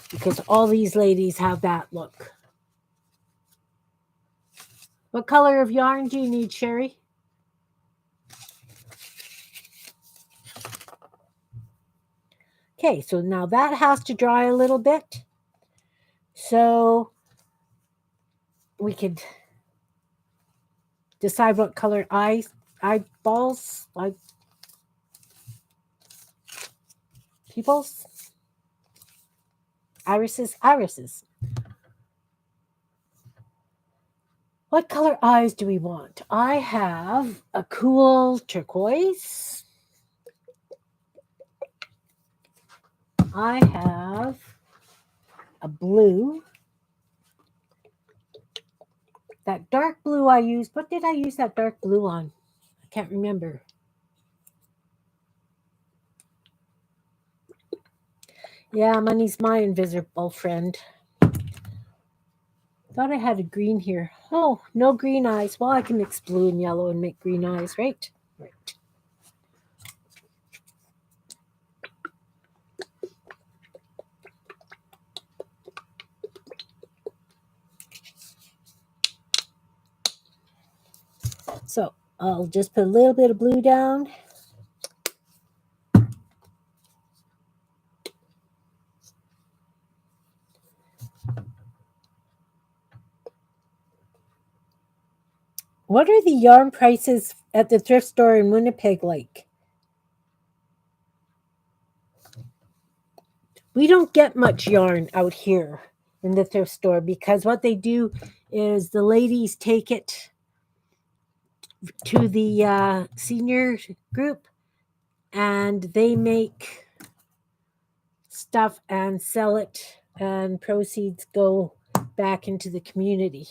A: Because all these ladies have that look. What color of yarn do you need, Sherry? Okay, so now that has to dry a little bit. So we could decide what color eyeballs, pupils, irises. What color eyes do we want? I have a cool turquoise. I have a blue. That dark blue I used, what did I use that dark blue on? I can't remember. Yeah, money's my invisible friend. Thought I had a green here. Oh, no green eyes. Well, I can mix blue and yellow and make green eyes, right? Right. So I'll just put a little bit of blue down. What are the yarn prices at the thrift store in Winnipeg like? We don't get much yarn out here in the thrift store because what they do is the ladies take it to the senior group and they make stuff and sell it, and proceeds go back into the community.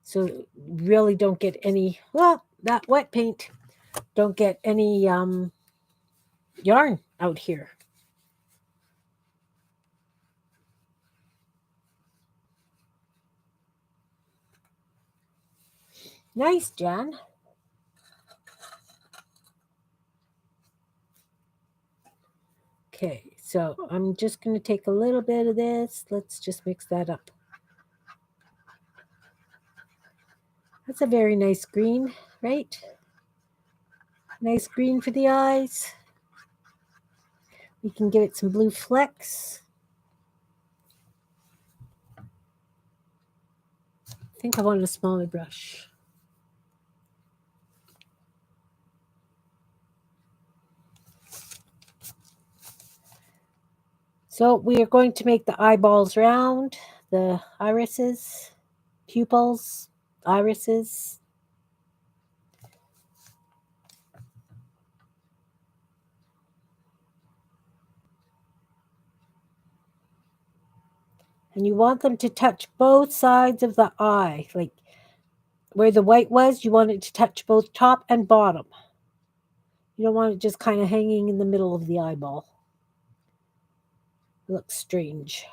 A: So really don't get any, well, that wet paint, don't get any yarn out here. Nice, Jan. Okay, so I'm just going to take a little bit of this. Let's just mix that up. That's a very nice green, right? Nice green for the eyes. We can give it some blue flecks. I think I want a smaller brush. So we are going to make the eyeballs round, the irises, pupils, irises. And you want them to touch both sides of the eye. Like where the white was, you want it to touch both top and bottom. You don't want it just kind of hanging in the middle of the eyeball. It looks strange.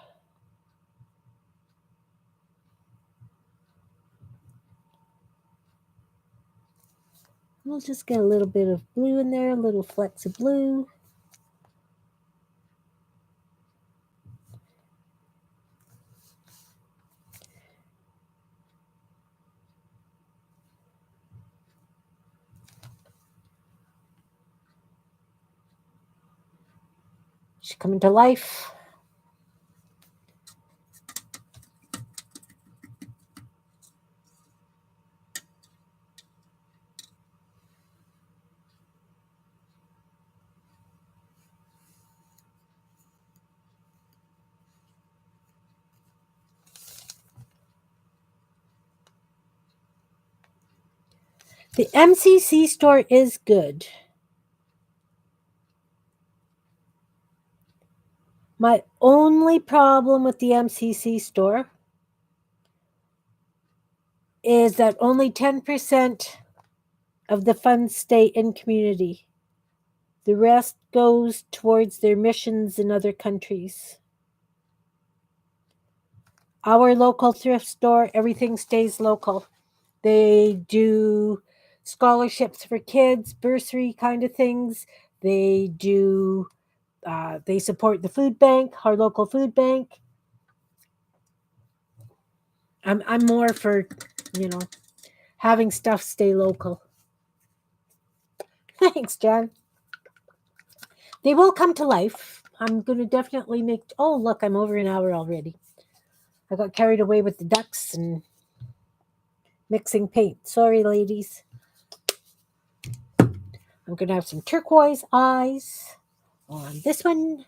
A: We'll just get a little bit of blue in there, a little flecks of blue. She's coming to life. The MCC store is good. My only problem with the MCC store is that only 10% of the funds stay in community. The rest goes towards their missions in other countries. Our local thrift store, everything stays local. They do scholarships for kids, bursary kind of things. They do. They support the food bank, our local food bank. I'm more for, you know, having stuff stay local. Thanks, Jan. They will come to life. I'm going to definitely make. Oh, look, I'm over an hour already. I got carried away with the ducks and mixing paint. Sorry, ladies. I'm going to have some turquoise eyes on this one.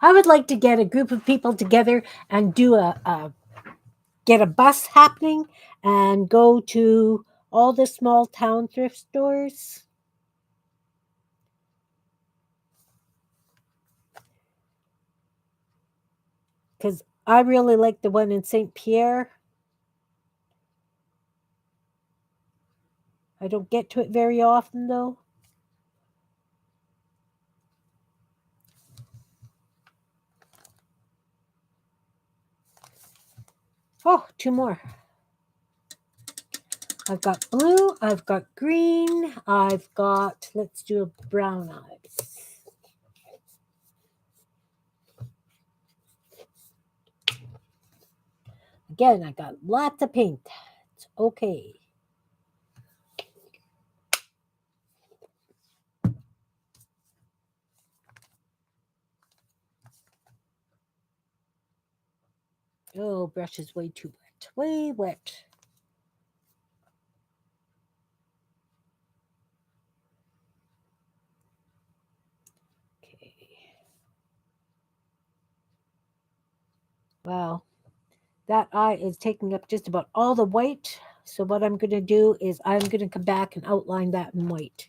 A: I would like to get a group of people together and do get a bus happening and go to all the small town thrift stores. Because I really like the one in St. Pierre. I don't get to it very often, though. Oh, two more. I've got blue, I've got green, I've got, let's do a brown eyes. Again, I got lots of paint. It's okay. Oh, brush is way too wet. Way wet. Okay. Wow. That eye is taking up just about all the white So what I'm going to do is I'm going to come back and outline that in white.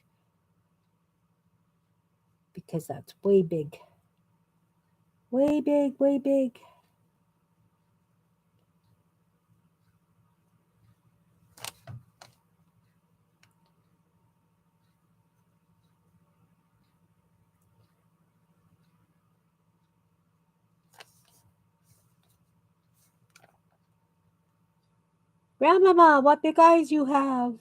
A: Because that's way big. Way big, way big. Grandmama, what big eyes you have.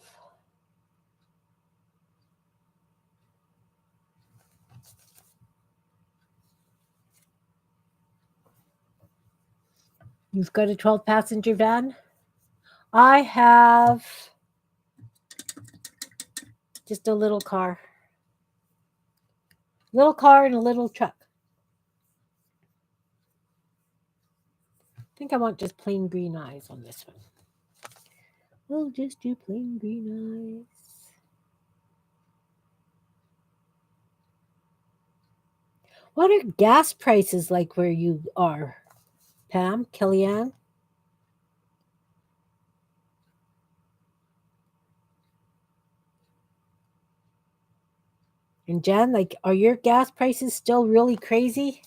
A: You've got a 12-passenger van? I have just a little car. Little car and a little truck. I think I want just plain green eyes on this one. We'll just do plain green eyes. What are gas prices like where you are, Pam, Kellyanne? And Jen, like, are your gas prices still really crazy?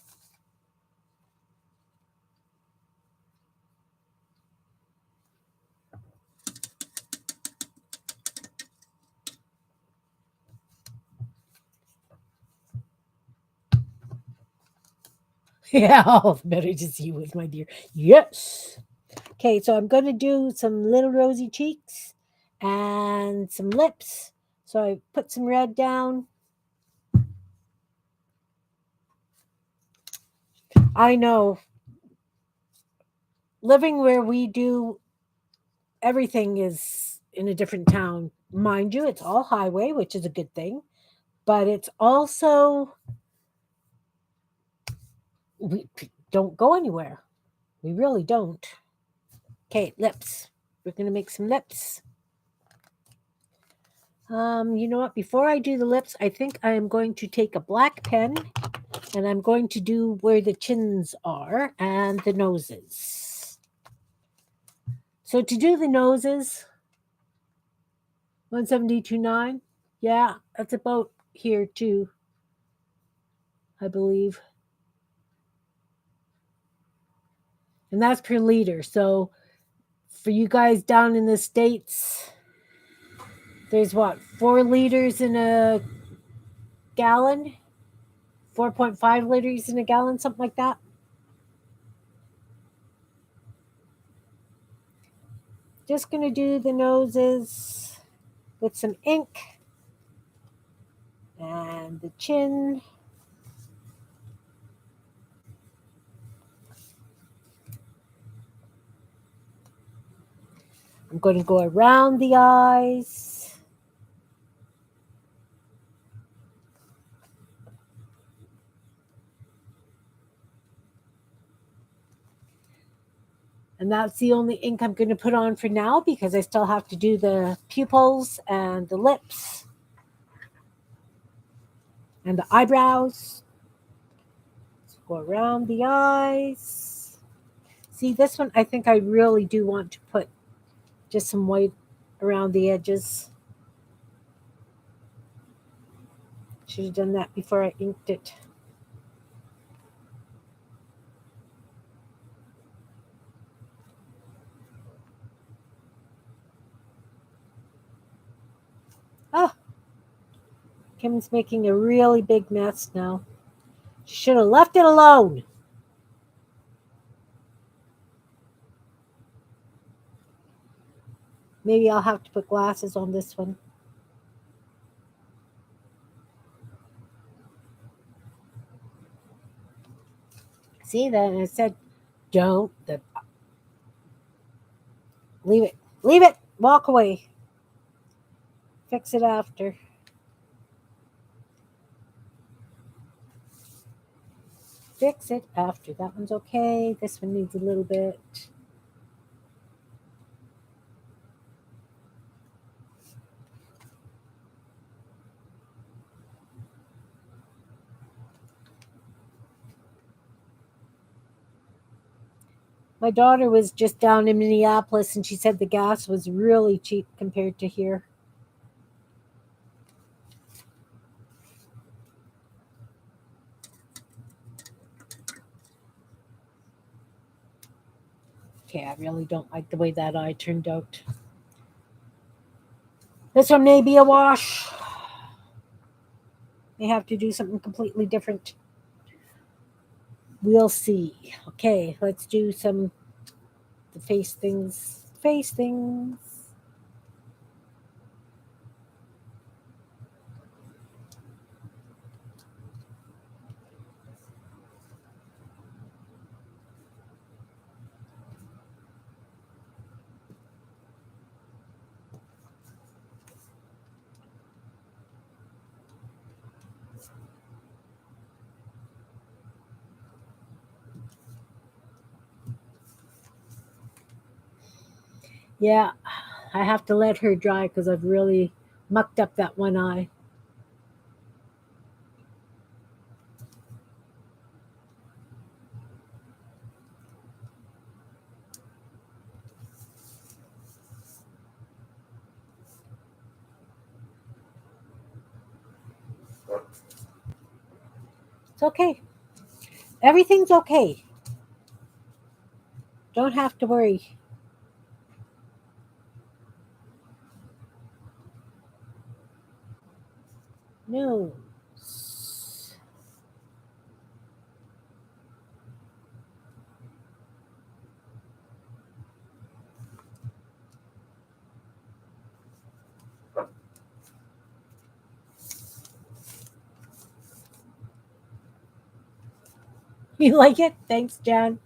A: Yeah, oh, better to see you with my dear. Yes. Okay, so I'm going to do some little rosy cheeks and some lips. So I put some red down. I know. Living where we do, everything is in a different town. Mind you, it's all highway, which is a good thing. But it's also, we don't go anywhere. We really don't. Okay, lips. We're going to make some lips. You know what? Before I do the lips, I think I am going to take a black pen and I'm going to do where the chins are and the noses. So to do the noses, 172.9. Yeah, that's about here too, I believe. And that's per liter. So for you guys down in the States, there's what, 4 liters in a gallon? 4.5 liters in a gallon, something like that. Just going to do the noses with some ink and the chin. I'm going to go around the eyes. And that's the only ink I'm going to put on for now because I still have to do the pupils and the lips and the eyebrows. Let's go around the eyes. See, this one, I think I really do want to put just some white around the edges. Should have done that before I inked it. Oh, Kim's making a really big mess now. She should have left it alone. Maybe I'll have to put glasses on this one. See that? I said, don't. Leave it. Leave it. Walk away. Fix it after. Fix it after. That one's okay. This one needs a little bit. My daughter was just down in Minneapolis and she said the gas was really cheap compared to here. Okay, I really don't like the way that eye turned out. This one may be a wash. May have to do something completely different. We'll see. Okay, let's do some the face things. Face things. Yeah, I have to let her dry because I've really mucked up that one eye. It's okay. Everything's okay. Don't have to worry. No. You like it? Thanks, Jan.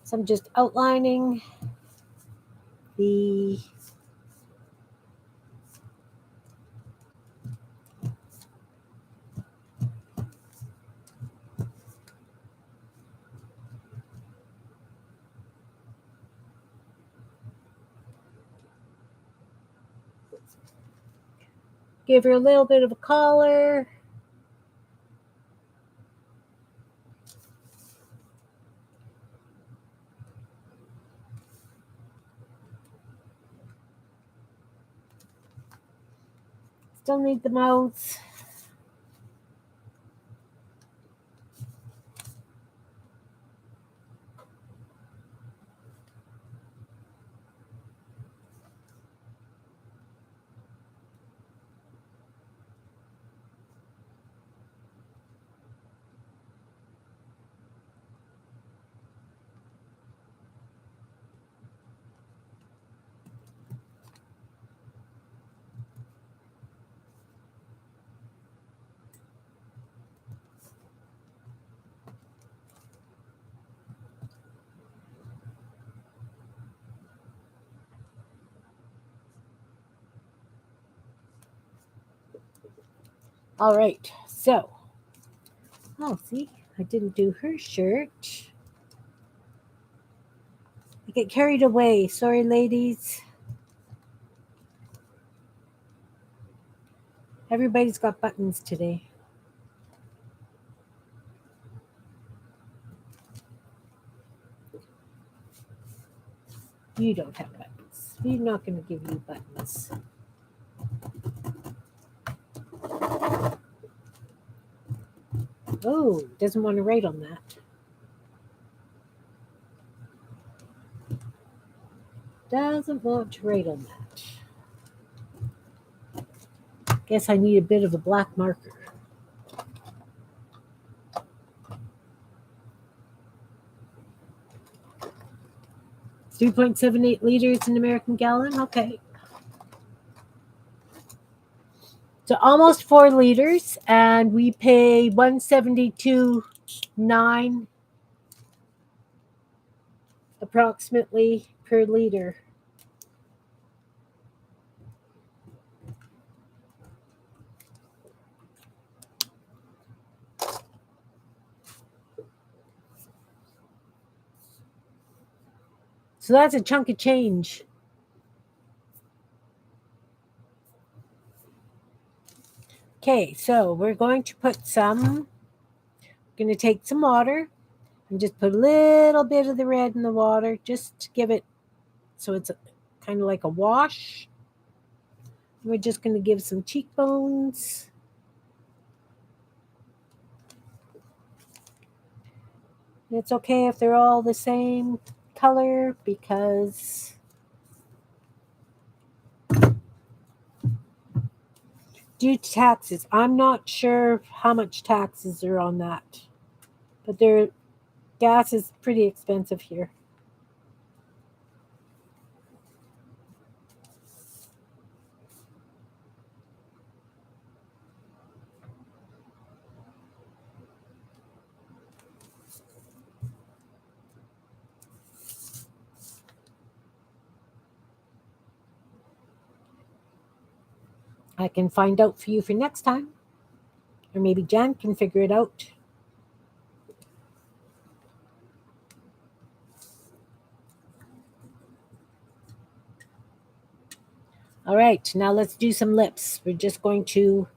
A: So I'm just outlining the give her a little bit of a collar. Still need the mouths. All right. So, oh, see, I didn't do her shirt. I get carried away. Sorry, ladies. Everybody's got buttons today. You don't have buttons. We're not going to give you buttons. Oh, doesn't want to write on that. Doesn't want to write on that. Guess I need a bit of a black marker. 3.78 liters in American gallon. Okay. So almost 4 liters, and we pay $172.9 approximately per liter. So that's a chunk of change. Okay, so we're going to put some, going to take some water and just put a little bit of the red in the water just to give it, so it's kind of like a wash. We're just going to give some cheekbones. It's okay if they're all the same color because due to taxes, I'm not sure how much taxes are on that, but their gas is pretty expensive here. I can find out for you for next time, or maybe Jan can figure it out. All right, now let's do some lips. We're just going to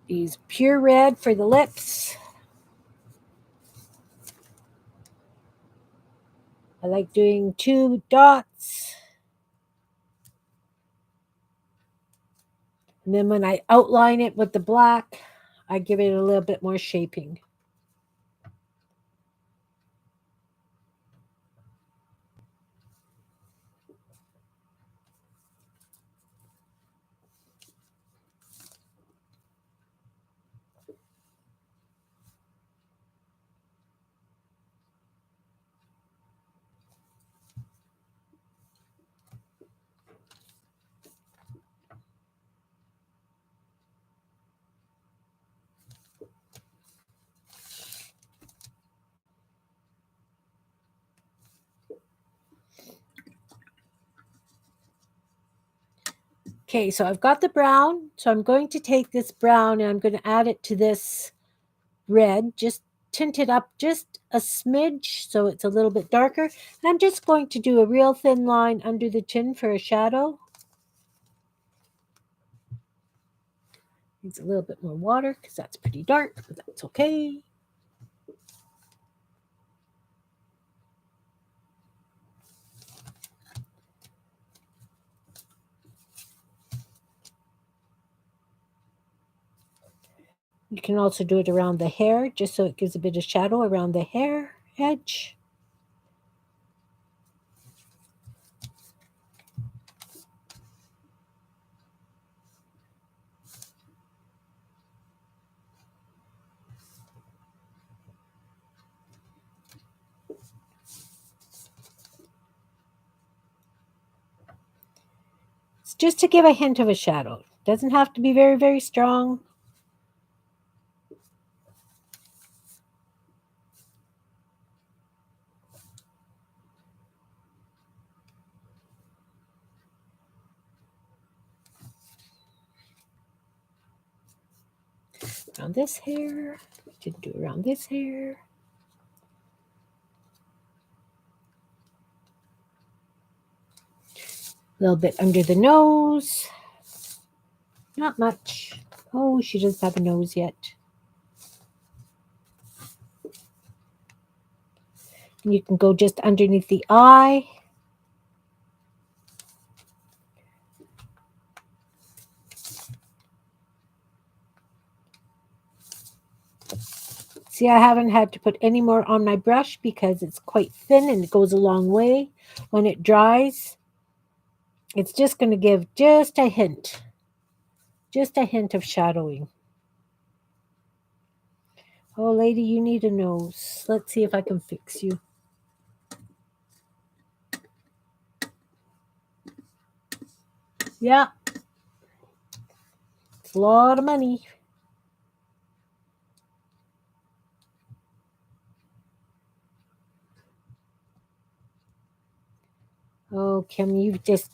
A: use pure red for the lips. I like doing 2 dots. And then when I outline it with the black, I give it a little bit more shaping. Okay, so I've got the brown. So I'm going to take this brown and I'm going to add it to this red, just tint it up just a smidge so it's a little bit darker. And I'm just going to do a real thin line under the chin for a shadow. Needs a little bit more water because that's pretty dark, but that's okay. You can also do it around the hair, just so it gives a bit of shadow around the hair edge. It's just to give a hint of a shadow. Doesn't have to be very, very strong. Around this hair. Didn't do around this hair. A little bit under the nose. Not much. Oh, she doesn't have a nose yet. And you can go just underneath the eye. See, I haven't had to put any more on my brush because it's quite thin and it goes a long way. When it dries, it's just going to give just a hint of shadowing. Oh, lady, you need a nose. Let's see if I can fix you. Yeah. It's a lot of money. Oh, Kim, you just...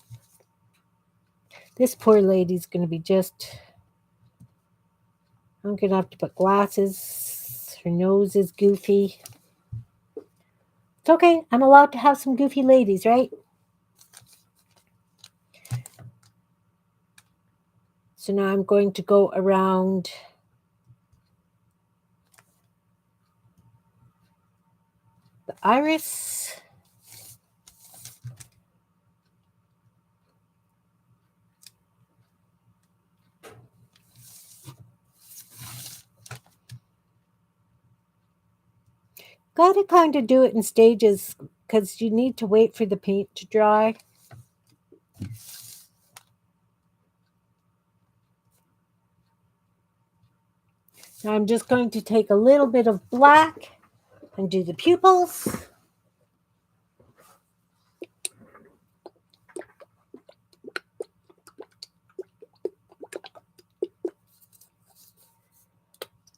A: This poor lady's going to be just... I'm going to have to put glasses. Her nose is goofy. It's okay. I'm allowed to have some goofy ladies, right? So now I'm going to go around the iris. Got to kind of do it in stages because you need to wait for the paint to dry. Now I'm just going to take a little bit of black and do the pupils.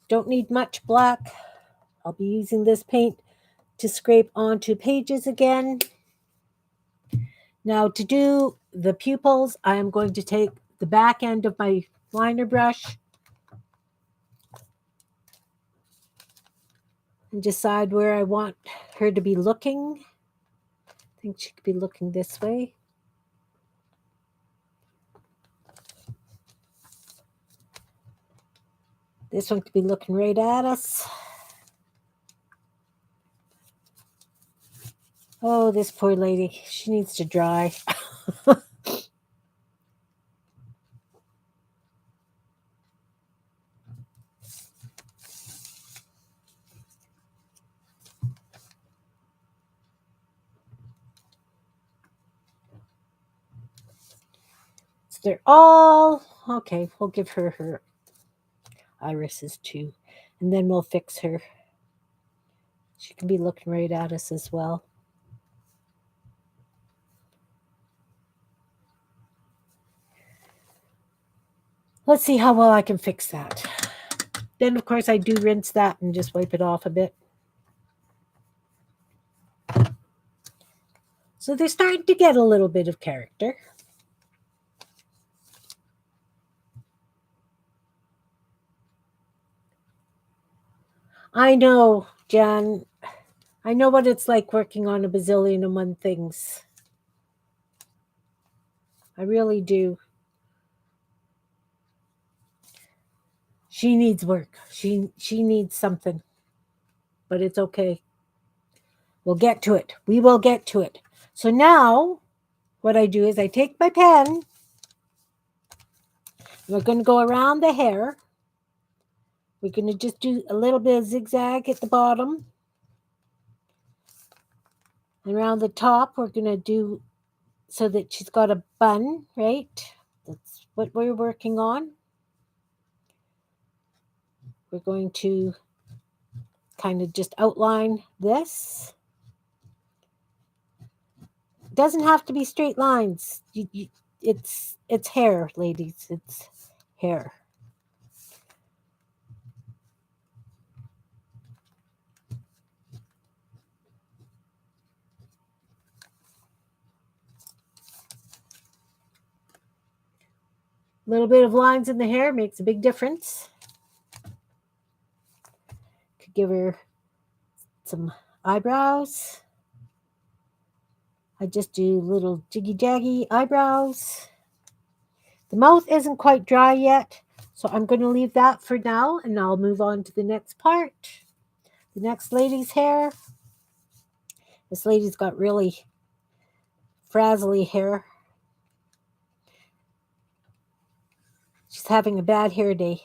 A: Don't need much black. I'll be using this paint to scrape onto pages again. Now to do the pupils, I am going to take the back end of my liner brush and decide where I want her to be looking. I think she could be looking this way. This one could be looking right at us. Oh, this poor lady. She needs to dry. So they're all... Okay, we'll give her her irises too. And then we'll fix her. She can be looking right at us as well. Let's see how well I can fix that. Then, of course, I do rinse that and just wipe it off a bit. So they're starting to get a little bit of character. I know, Jan. I know what it's like working on a bazillion and one things. I really do. She needs work. She needs something. But it's okay. We'll get to it. We will get to it. So now what I do is I take my pen. We're going to go around the hair. We're going to just do a little bit of zigzag at the bottom. And around the top, we're going to do so that she's got a bun, right? That's what we're working on. We're going to kind of just outline this. It doesn't have to be straight lines. It's hair, ladies. It's hair. A little bit of lines in the hair makes a big difference. Could give her some eyebrows. I just do little jiggy-jaggy eyebrows. The mouth isn't quite dry yet, so I'm going to leave that for now, and I'll move on to the next part. The next lady's hair. This lady's got really frazzly hair. She's having a bad hair day.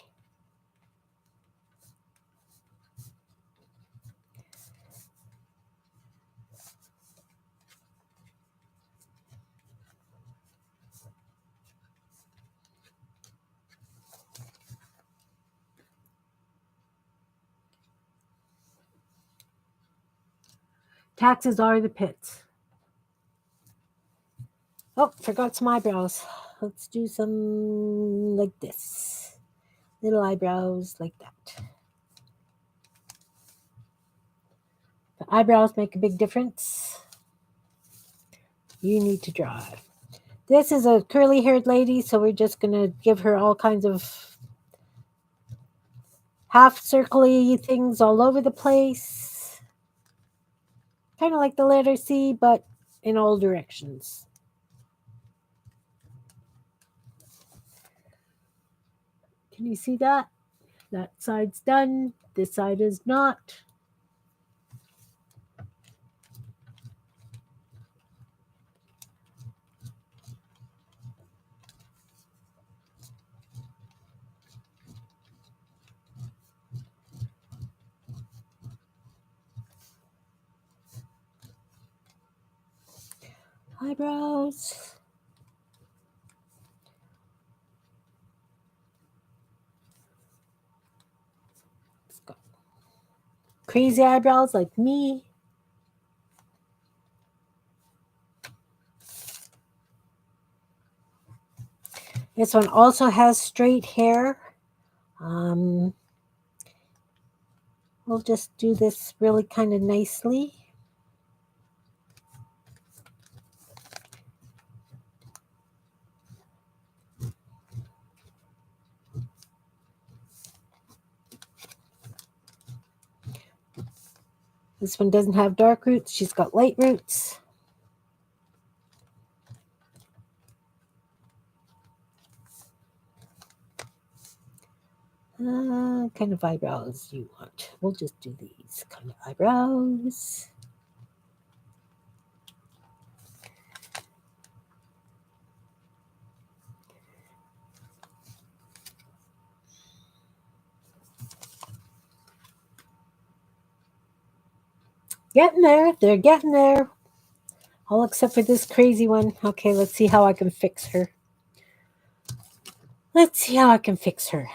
A: Taxes are the pits. Oh, forgot some eyebrows. Let's do some like this. Little eyebrows like that. The eyebrows make a big difference. You need to draw. This is a curly-haired lady, so we're just going to give her all kinds of half-circle-y things all over the place. Kind of like the letter C, but in all directions. Can you see that? That side's done. This side is not. Eyebrows. Crazy eyebrows like me. This one also has straight hair. We'll just do this really kind of nicely. This one doesn't have dark roots. She's got light roots. Kind of eyebrows you want. We'll just do these kind of eyebrows. Getting there. They're getting there. All except for this crazy one. Okay, let's see how I can fix her. Let's see how I can fix her.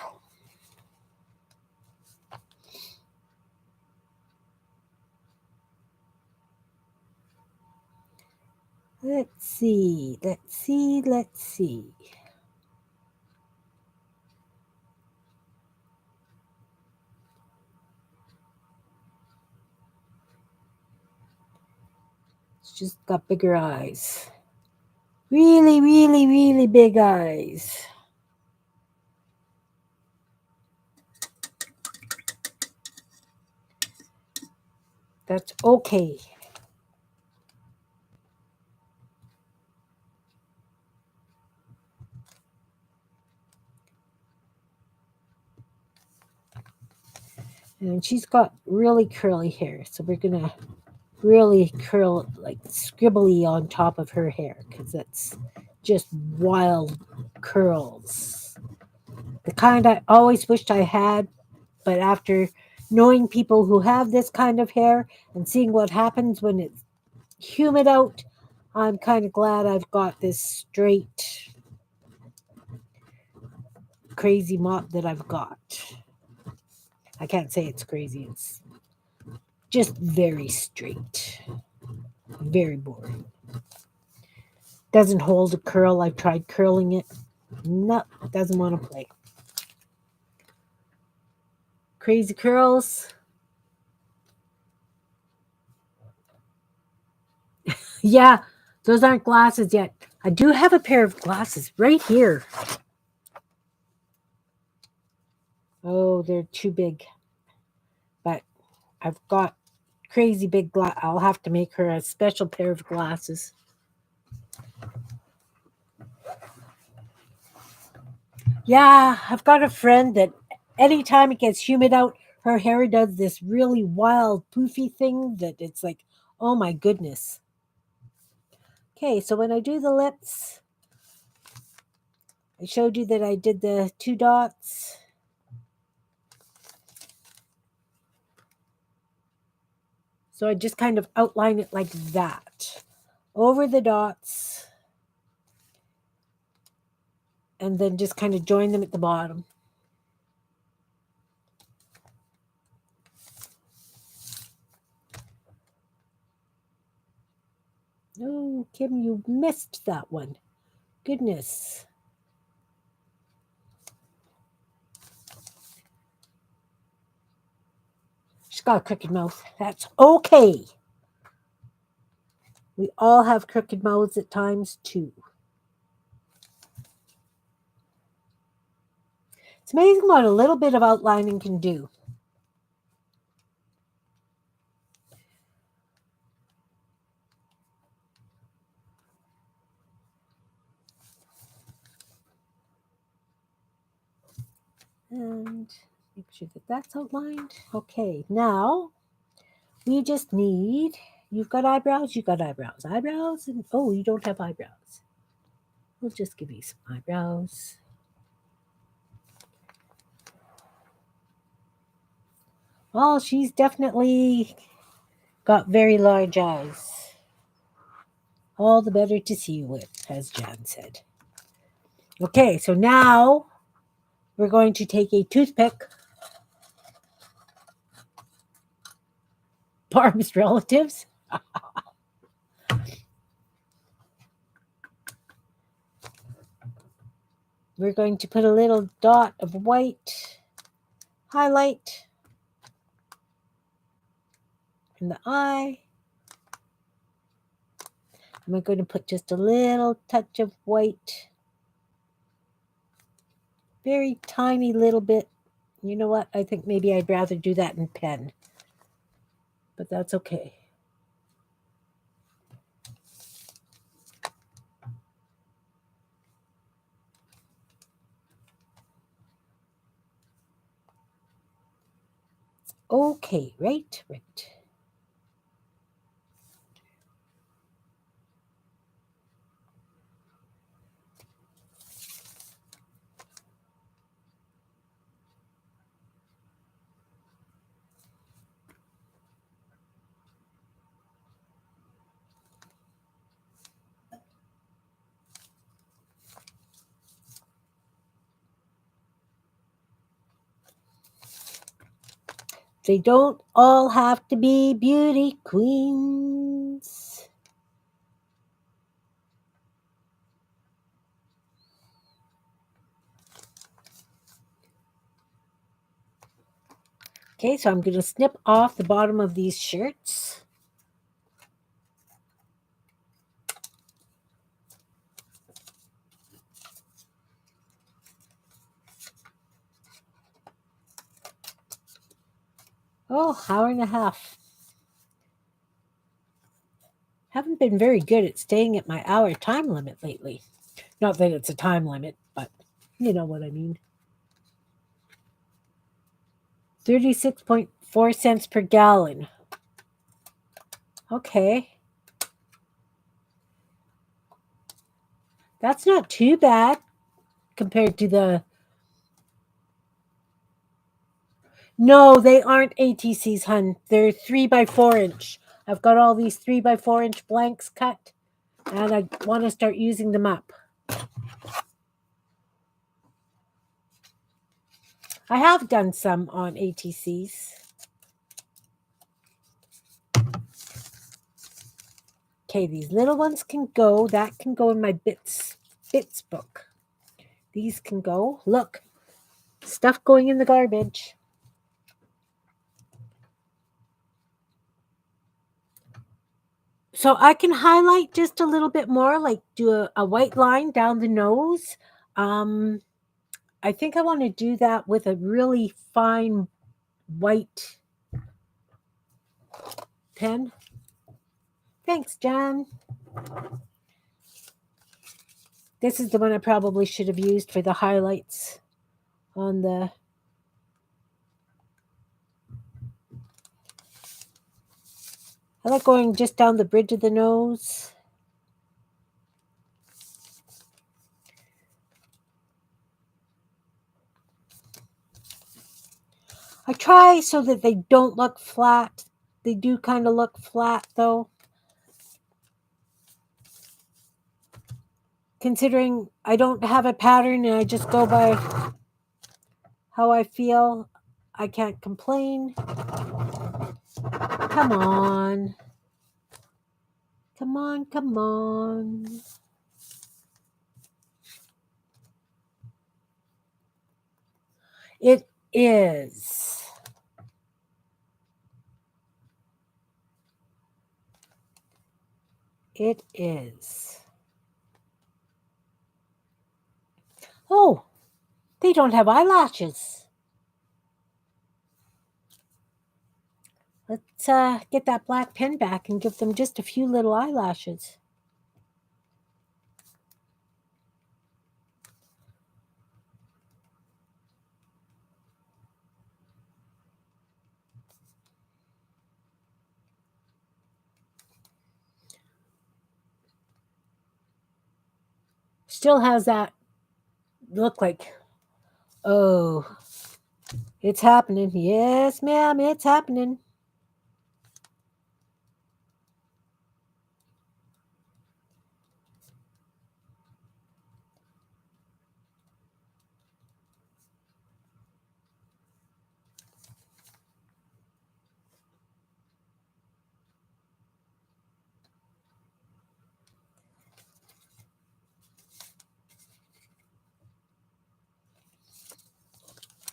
A: Let's see. It's just got bigger eyes. Really, really, really big eyes. That's okay. And she's got really curly hair, so we're gonna really curl like scribbly on top of her hair because that's just wild curls. The kind I always wished I had, but after knowing people who have this kind of hair and seeing what happens when it's humid out, I'm kind of glad I've got this straight, crazy mop that I've got. I can't say it's crazy, it's just very straight. Very boring. Doesn't hold a curl. I've tried curling it. No, doesn't want to play. Crazy curls. Yeah, those aren't glasses yet. I do have a pair of glasses right here. Oh, they're too big. But I've got crazy big glass. I'll have to make her a special pair of glasses. Yeah, I've got a friend that anytime it gets humid out, her hair does this really wild poofy thing that it's like, oh my goodness. Okay, so when I do the lips, I showed you that I did the 2 dots. So I just kind of outline it like that over the dots and then just kind of join them at the bottom. Oh, Kim, you missed that one. Goodness. She's got a crooked mouth. That's okay. We all have crooked mouths at times too. It's amazing what a little bit of outlining can do. And make sure that that's outlined. Okay, now we just need, you've got eyebrows, you've got eyebrows. Eyebrows, and oh, you don't have eyebrows. We'll just give you some eyebrows. Well, she's definitely got very large eyes. All the better to see you with, as Jan said. Okay, so now we're going to take a toothpick. Barb's relatives. We're going to put a little dot of white highlight in the eye. And we're going to put just a little touch of white. Very tiny little bit. You know what? I think maybe I'd rather do that in pen. But that's okay. Okay, right. They don't all have to be beauty queens. Okay, so I'm going to snip off the bottom of these shirts. Oh, hour and a half. Haven't been very good at staying at my hour time limit lately. Not that it's a time limit, but you know what I mean. 36.4 cents per gallon. Okay. That's not too bad compared to the... No, they aren't ATCs, hun. They're 3x4 inch. I've got all these 3x4 inch blanks cut, and I want to start using them up. I have done some on ATCs. Okay, these little ones can go. That can go in my bits book. These can go. Look, stuff going in the garbage. So I can highlight just a little bit more, like do a white line down the nose. I think I want to do that with a really fine white pen. Thanks, Jan. This is the one I probably should have used for the highlights on the... I like going just down the bridge of the nose. I try so that they don't look flat. They do kind of look flat, though. Considering I don't have a pattern and I just go by how I feel, I can't complain. Come on. Come on, come on. It is. it is. Oh, they don't have eyelashes. Let's get that black pen back and give them just a few little eyelashes. Still has that look like, oh, it's happening. Yes, ma'am, it's happening.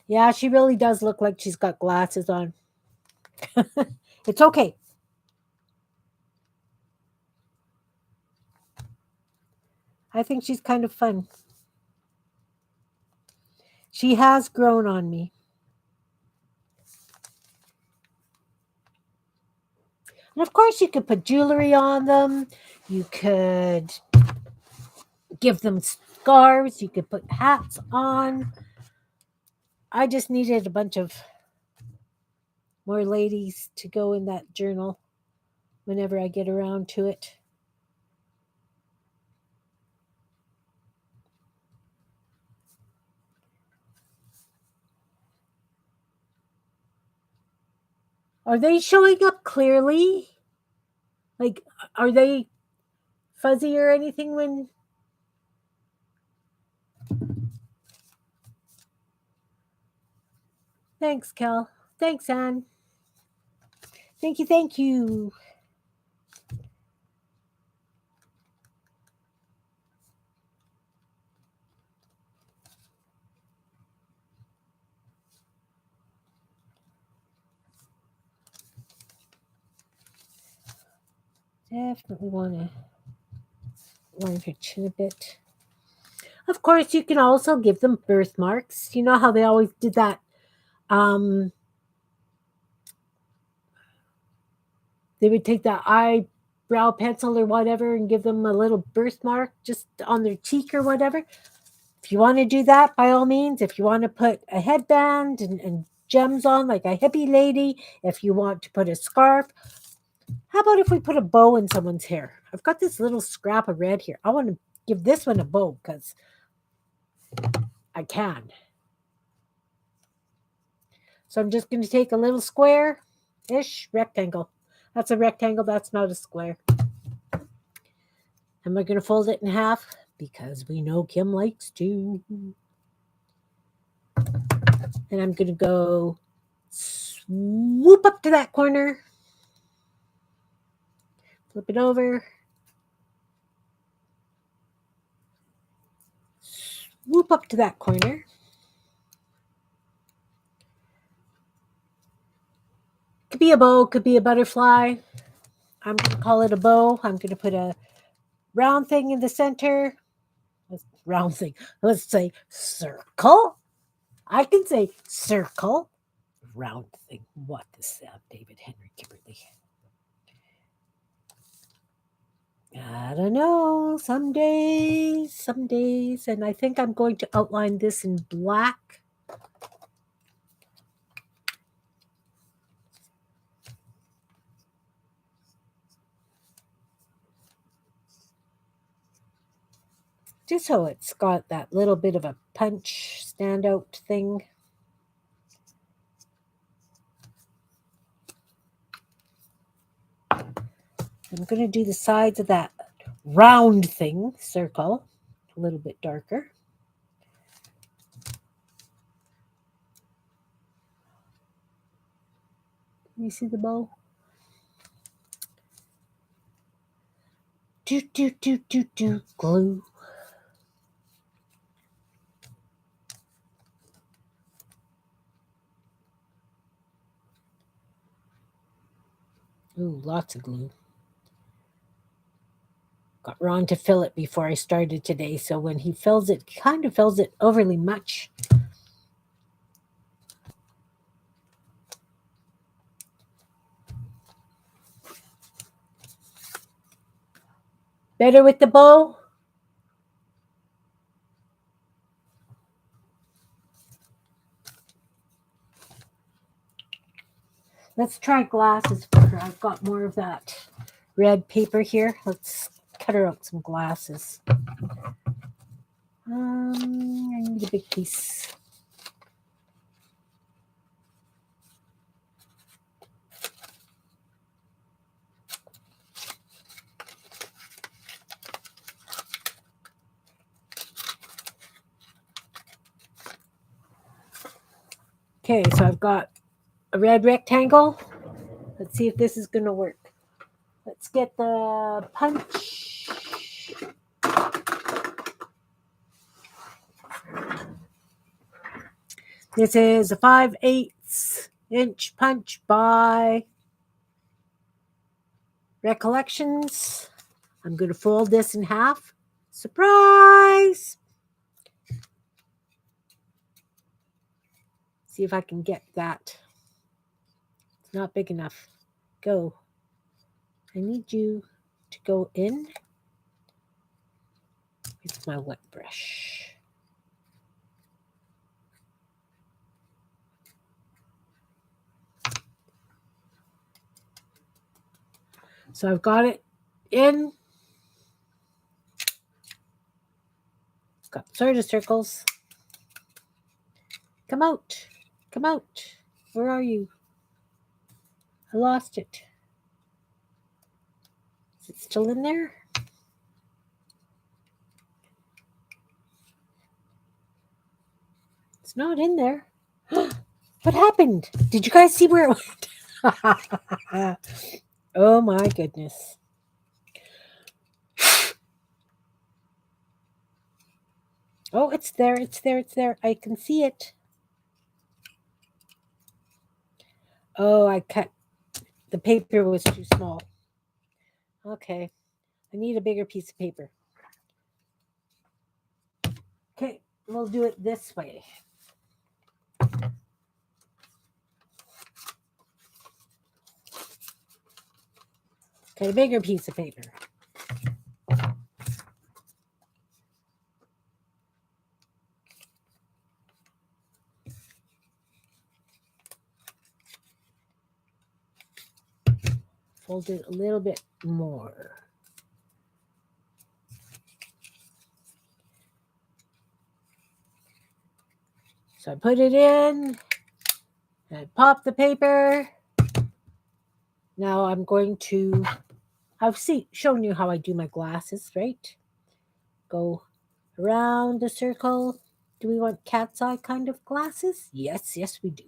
A: Yeah, she really does look like she's got glasses on. It's okay. I think she's kind of fun. She has grown on me. And of course, you could put jewelry on them. You could give them scarves. You could put hats on. I just needed a bunch of more ladies to go in that journal whenever I get around to it. Are they showing up clearly? Like, are they fuzzy or anything when. Thanks, Kel. Thanks, Anne. Thank you, thank you. Definitely want to line her chin a bit. Of course, you can also give them birthmarks. You know how they always did that. Um, they would take that eyebrow pencil or whatever and give them a little birthmark just on their cheek or whatever. If you want to do that, by all means. If you want to put a headband and gems on like a hippie lady, if you want to put a scarf, how about if we put a bow in someone's hair? I've got this little scrap of red here. I want to give this one a bow because I can. So I'm just going to take a little square-ish rectangle. That's a rectangle. That's not a square. And we're going to fold it in half because we know Kim likes to. And I'm going to go swoop up to that corner. Flip it over. Swoop up to that corner. Could be a bow, could be a butterfly. I'm going to call it a bow. I'm going to put a round thing in the center. Round thing. Let's say circle. I can say circle. Round thing. What is that, David Henry Kimberly? I don't know. Some days. And I think I'm going to outline this in black. Just so it's got that little bit of a punch standout thing. I'm going to do the sides of that round thing, circle, a little bit darker. Can you see the bow? Glue. Ooh, lots of glue. Got Ron to fill it before I started today, so when he fills it, kind of fills it overly much. Better with the bow? Let's try glasses for her. I've got more of that red paper here. Let's cut her out some glasses. I need a big piece. Okay, so I've got a red rectangle. Let's see if this is going to work. Let's get the punch. This is a 5/8 inch punch by Recollections. I'm going to fold this in half. Surprise! See if I can get that. It's not big enough. Go. I need you to go in with my wet brush. So I've got it in. Got sort of circles. Come out. Come out. Where are you? I lost it. Is it still in there? It's not in there. What happened? Did you guys see where it went? Oh my goodness. Oh, it's there. It's there. It's there. I can see it. Oh, I cut. The paper was too small. Okay. I need a bigger piece of paper. Okay. We'll do it this way. Okay, a bigger piece of paper. Fold it a little bit more. So I put it in, and I pop the paper. Now I'm going to, I've shown you how I do my glasses, right? Go around the circle. Do we want cat's eye kind of glasses? Yes, yes we do.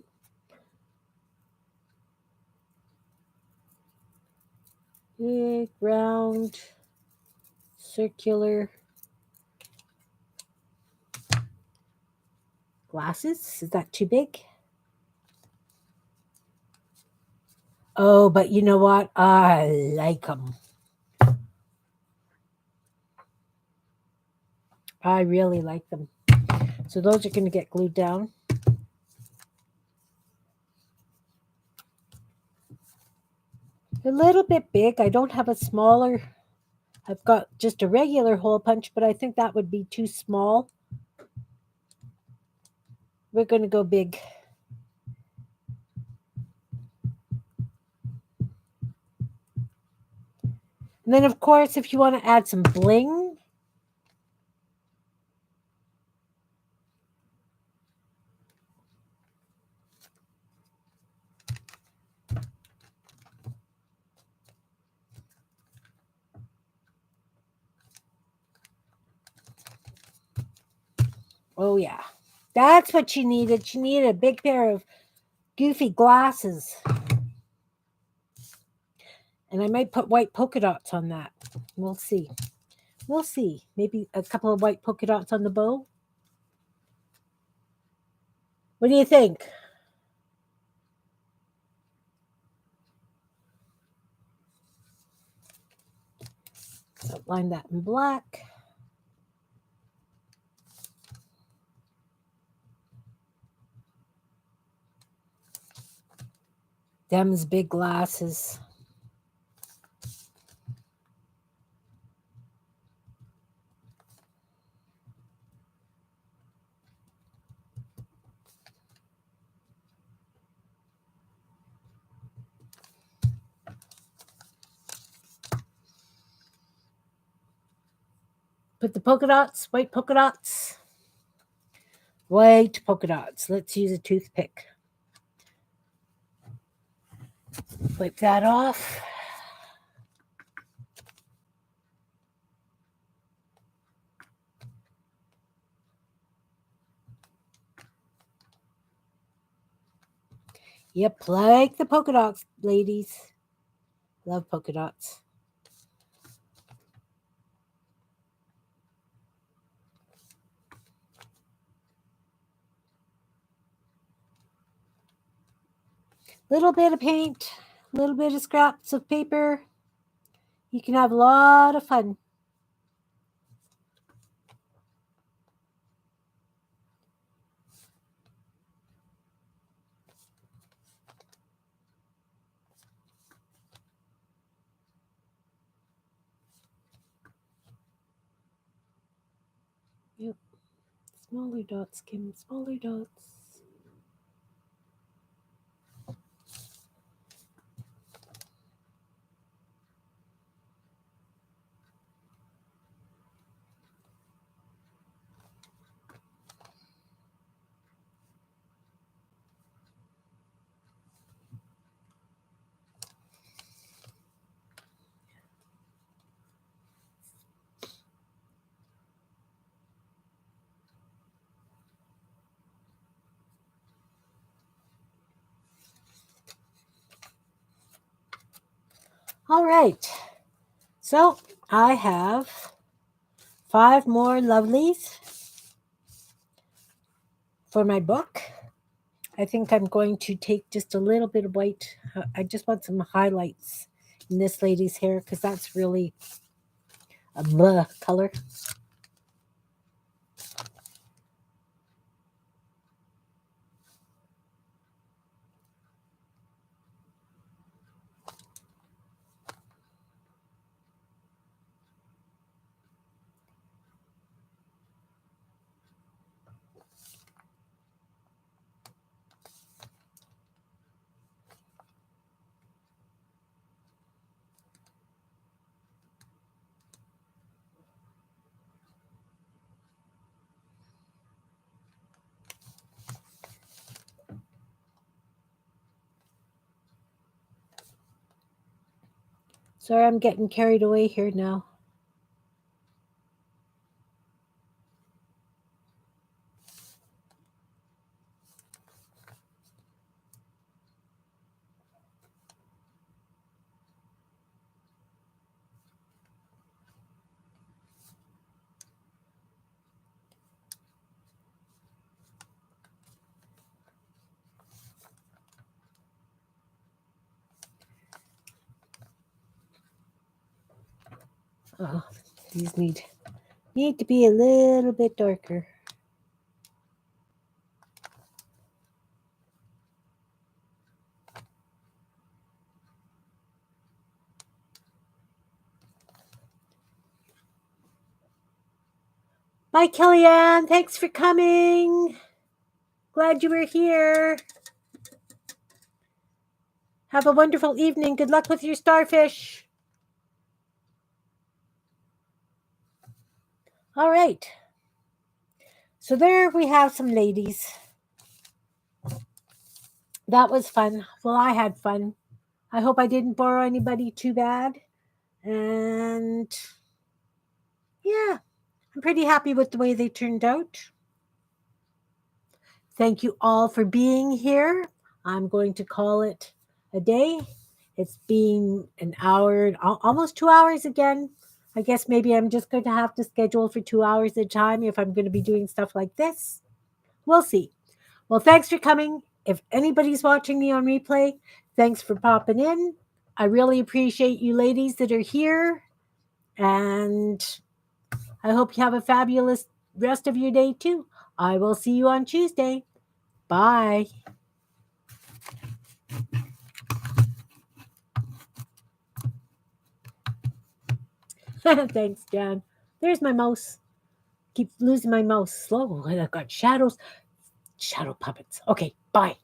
A: Big, round, circular glasses. Is that too big? Oh, but you know what? I like them. I really like them. So those are going to get glued down. A little bit big. I don't have a smaller. I've got just a regular hole punch, but I think that would be too small. We're going to go big. And then, of course, if you want to add some bling, oh yeah, that's what she needed. She needed a big pair of goofy glasses. And I might put white polka dots on that. We'll see. We'll see. Maybe a couple of white polka dots on the bow. What do you think? So outline that in black. Them's big glasses. Put the polka dots, white polka dots. White polka dots. Let's use a toothpick. Wipe that off. Yep, like the polka dots, ladies. Love polka dots. Little bit of paint, little bit of scraps of paper. You can have a lot of fun. Yep. Smaller dots, Kim. Smaller dots. All right. So I have 5 more lovelies for my book. I think I'm going to take just a little bit of white. I just want some highlights in this lady's hair because that's really a blah color. Sorry, I'm getting carried away here now. Oh, these need to be a little bit darker. Bye, Kellyanne. Thanks for coming. Glad you were here. Have a wonderful evening. Good luck with your starfish. All right. So there we have some ladies. That was fun. Well, I had fun. I hope I didn't bore anybody too bad. And yeah, I'm pretty happy with the way they turned out. Thank you all for being here. I'm going to call it a day. It's been an hour, almost 2 hours again. I guess maybe I'm just going to have to schedule for 2 hours at a time if I'm going to be doing stuff like this. We'll see. Well, thanks for coming. If anybody's watching me on replay, thanks for popping in. I really appreciate you ladies that are here. And I hope you have a fabulous rest of your day too. I will see you on Tuesday. Bye. Thanks, Jan. There's my mouse. Keep losing my mouse. Slow. I've got shadows. Shadow puppets. Okay, bye.